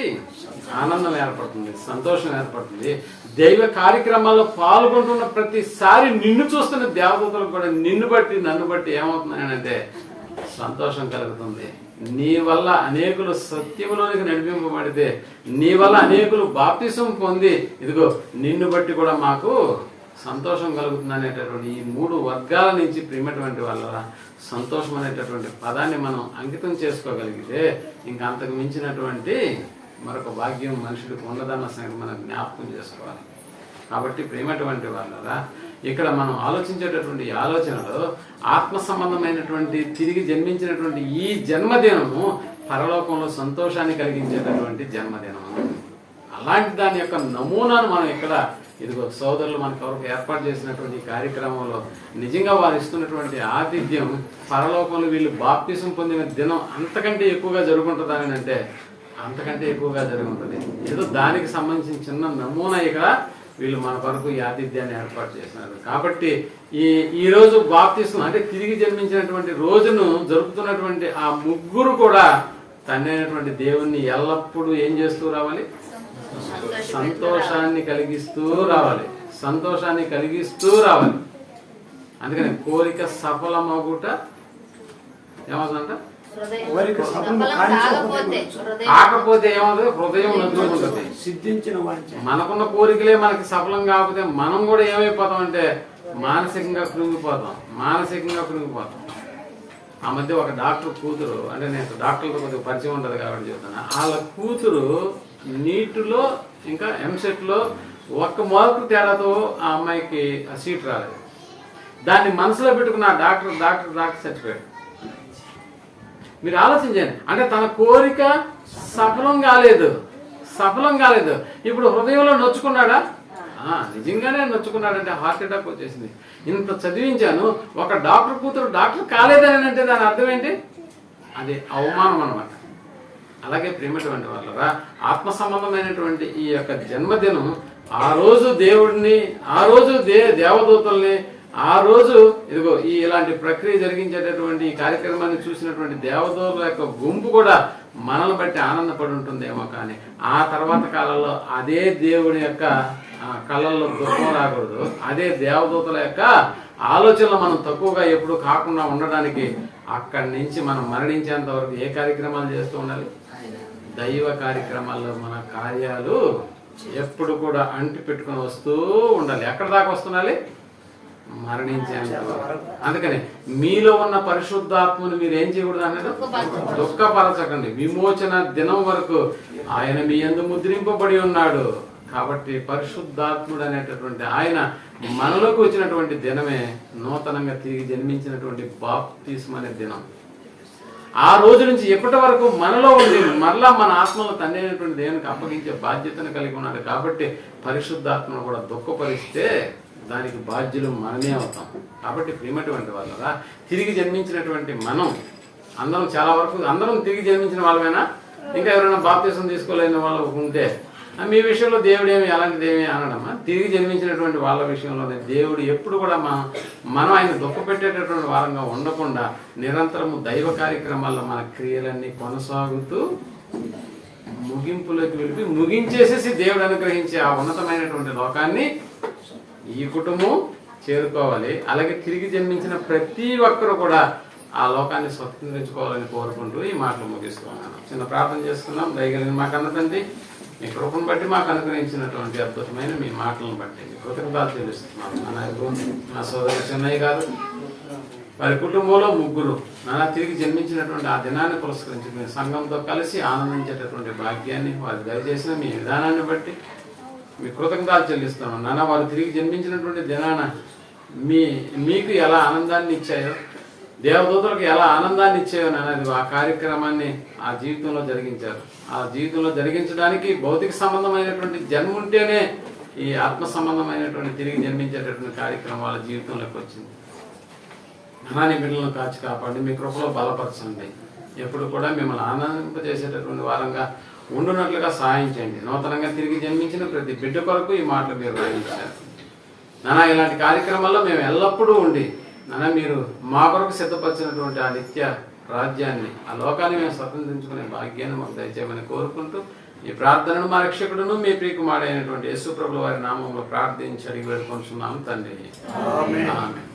ఆనందం ఏర్పడుతుంది, సంతోషం ఏర్పడుతుంది. దైవ కార్యక్రమాల్లో పాల్గొంటున్న ప్రతిసారి నిన్ను చూస్తున్న దేవదూతలకు కూడా నిన్ను బట్టి నన్ను బట్టి ఏమవుతుందంటే సంతోషం కలుగుతుంది. నీ వల్ల అనేకులు సత్యంలోనికి నడిపింపబడితే, నీ వల్ల అనేకులు బాప్తిసం పొంది ఇదిగో నిన్ను బట్టి కూడా మాకు సంతోషం కలుగుతుంది అనేటటువంటి ఈ 3 వర్గాల నుంచి ప్రియమైనటువంటి వాళ్ళ సంతోషం అనేటటువంటి పదాన్ని మనం అంకితం చేసుకోగలిగితే ఇంకా అంతకు మించినటువంటి మరొక భాగ్యం మనుషుడికి ఉండదన్న సంగతి మనం జ్ఞాపకం చేసుకోవాలి. కాబట్టి ప్రియమైనటువంటి వాళ్ళ ఇక్కడ మనం ఆలోచించేటటువంటి ఆలోచనలో ఆత్మ సంబంధమైనటువంటి తిరిగి జన్మించినటువంటి ఈ జన్మదినము పరలోకంలో సంతోషాన్ని కలిగించేటటువంటి జన్మదినము. అలాంటి దాని యొక్క నమూనాను మనం ఇక్కడ ఇదిగో సోదరులు మన కొరకు ఏర్పాటు చేసినటువంటి కార్యక్రమంలో నిజంగా వారు ఇస్తున్నటువంటి ఆతిథ్యం పరలోకంలో వీళ్ళు బాప్తిసం పొందిన దినం అంతకంటే ఎక్కువగా జరుగుతుందని అంటే అంతకంటే ఎక్కువగా జరుగుతుంది. ఏదో దానికి సంబంధించిన చిన్న నమూనా ఇక్కడ వీళ్ళు మన కొరకు ఈ ఆతిథ్యాన్ని ఏర్పాటు చేసినారు. కాబట్టి ఈ రోజు బాప్తిసం అంటే తిరిగి జన్మించినటువంటి రోజును జరుపుతున్నటువంటి ఆ ముగ్గురు కూడా తండ్రి అయినటువంటి దేవుణ్ణి ఎల్లప్పుడూ ఏం చేస్తూ రావాలి? సంతోషాన్ని కలిగిస్తూ రావాలి. అందుకని కోరిక సఫలమగుట ఏమవుతుందంట? కాకపోతే ఏమవుతుంది? హృదయం నొచ్చుకుంటుంది. సిద్ధించిన మనకున్న కోరికలే మనకి సఫలం కాకపోతే మనం కూడా ఏమైపోతాం అంటే మానసికంగా కృంగిపోతాం. ఆ మధ్య ఒక డాక్టర్ కూతురు, అంటే నేను డాక్టర్లతో కొద్దిగా పరిచయం ఉంటుంది కాబట్టి చెప్తాను, వాళ్ళ కూతురు నీటిలో ఇంకా ఎంసెట్లో 1 మార్కు తేడాతో ఆ అమ్మాయికి ఆ సీట్ రాలేదు. దాన్ని మనసులో పెట్టుకున్న డాక్టర్ చచ్చిపోయాడు. మీరు ఆలోచించండి, అంటే తన కోరిక సఫలం కాలేదు. ఇప్పుడు హృదయంలో నొచ్చుకున్నాడా? నిజంగానే నొచ్చుకున్నాడంటే హార్ట్ అటాక్ వచ్చేసింది. ఇంత చదివించాను, ఒక డాక్టర్ కూతురు డాక్టర్ కాలేదని అంటే దాని అర్థం ఏంటి? అది అవమానం అన్నమాట. అలాగే ప్రేమటువంటి వాళ్ళరా, ఆత్మ సంబంధమైనటువంటి ఈ యొక్క జన్మదినం ఆ రోజు దేవుడిని, ఆ రోజు దేవదూతల్ని, ఆ రోజు ఇదిగో ఇలాంటి ప్రక్రియ జరిగించేటటువంటి ఈ కార్యక్రమాన్ని చూసినటువంటి దేవదూతల యొక్క గుంపు కూడా మనల్ని బట్టి ఆనందపడి ఉంటుందేమో. కానీ ఆ తర్వాత కాలంలో అదే దేవుడి యొక్క కళ్ళల్లో దుఃఖం రాకూడదు. అదే దేవదూతల యొక్క ఆలోచనలు మనం తక్కువగా ఎప్పుడు కాకుండా ఉండడానికి అక్కడి నుంచి మనం మరణించేంత వరకు ఏ కార్యక్రమాలు చేస్తూ ఉండాలి? దైవ కార్యక్రమాల్లో మన కార్యాలు ఎప్పుడు కూడా అంటి పెట్టుకుని వస్తూ ఉండాలి. ఎక్కడ దాకా వస్తుండాలి? మరణించేంత వరకు. అందుకని మీలో ఉన్న పరిశుద్ధాత్మను మీరు ఏం చేయకూడదు అన్నది దుఃఖపరచకండి. విమోచన దినం వరకు ఆయన మీ యందు ముద్రింపబడి ఉన్నాడు. కాబట్టి పరిశుద్ధాత్ముడు అనేటటువంటి ఆయన మనలోకి వచ్చినటువంటి దినమే నూతనంగా తిరిగి జన్మించినటువంటి బాప్తిస్మం అనే దినం. ఆ రోజు నుంచి ఎప్పటి వరకు మనలో ఉంది, మరలా మన ఆత్మలో తండ్రి అయినటువంటి దేవునికి అప్పగించే బాధ్యతను కలిగి ఉన్నాడు. కాబట్టి పరిశుద్ధాత్మను కూడా దుఃఖపరిస్తే దానికి బాధ్యులు మనమే అవుతాం. కాబట్టి ప్రియమైనటువంటి వాళ్ళరా, తిరిగి జన్మించినటువంటి మనం అందరం చాలా వరకు అందరం తిరిగి జన్మించిన వాళ్ళమైనా, ఇంకా ఎవరైనా బాప్తిసం తీసుకోలేని వాళ్ళు ఉంటే మీ విషయంలో దేవుడు ఏమి అలాంటిది ఏమి అనడమ్మా. తిరిగి జన్మించినటువంటి వాళ్ళ విషయంలోనే దేవుడు ఎప్పుడు కూడా మనం ఆయన దుఃఖపెట్టేటటువంటి వారంగా ఉండకుండా నిరంతరము దైవ కార్యక్రమాల్లో మన క్రియలన్నీ కొనసాగుతూ ముగింపులోకి వెళ్ళి ముగించేసేసి దేవుడు అనుగ్రహించే ఆ ఉన్నతమైనటువంటి లోకాన్ని ఈ కుటుంబం చేరుకోవాలి. అలాగే తిరిగి జన్మించిన ప్రతి ఒక్కరు కూడా ఆ లోకాన్ని స్వతంత్రించుకోవాలని కోరుకుంటూ ఈ మాటలు ముగిస్తున్నాను. చిన్న ప్రార్థన చేసుకున్నాం. దయగలిగిన మా కన్న తండ్రి, మీ కృపను బట్టి మాకు అనుగ్రహించినటువంటి అద్భుతమైన మీ మాటలను బట్టి కృతజ్ఞతలు చెల్లిస్తున్నాను. నా సోదరు చెన్నయ్య గారు, వారి కుటుంబంలో 3 నాన్న తిరిగి జన్మించినటువంటి ఆ దినాన్ని పురస్కరించుకుని సంఘంతో కలిసి ఆనందించేటటువంటి భాగ్యాన్ని వారు దయచేసిన మీ విధానాన్ని బట్టి మీ కృతజ్ఞతలు చెల్లిస్తున్నాను. నాన్న వారు తిరిగి జన్మించినటువంటి దినాన మీకు ఎలా ఆనందాన్ని ఇచ్చాయో, దేవదూతలకు ఎలా ఆనందాన్ని ఇచ్చాయో నాన్న, ఆ కార్యక్రమాన్ని ఆ జీవితంలో జరిగించారు. ఆ జీవితంలో జరిగించడానికి భౌతిక సంబంధమైనటువంటి జన్మ ఉంటేనే ఈ ఆత్మ సంబంధమైనటువంటి తిరిగి జన్మించేటటువంటి కార్యక్రమం వాళ్ళ జీవితంలోకి వచ్చింది. ధనాన్ని బిడ్డలను కాచి కాపాడి మీ కృపలో బలపరచండి. ఎప్పుడు కూడా మిమ్మల్ని ఆనందింపజేసేటటువంటి వారంగా ఉండునట్లుగా సహాయం చేయండి. నూతనంగా తిరిగి జన్మించిన ప్రతి బిడ్డ కొరకు ఈ మాటలు మీరు రాయించారు నాన్న. ఇలాంటి కార్యక్రమాల్లో మేము ఎల్లప్పుడూ ఉండి నాన్న, మీరు మా కొరకు సిద్ధపరిచినటువంటి ఆ నిత్య రాజ్యాన్ని, ఆ లోకాన్ని మేము స్వతంత్రించుకునే భాగ్యాన్ని మాకు దయచేయమని కోరుకుంటూ ఈ ప్రార్థనను మా రక్షకుడును మీ ప్రియకుమారుడైనటువంటి యేసు ప్రభువు వారి నామంలో ప్రార్థించి అడిగి వేడుకొంటున్నాము తండ్రి. ఆమేన్.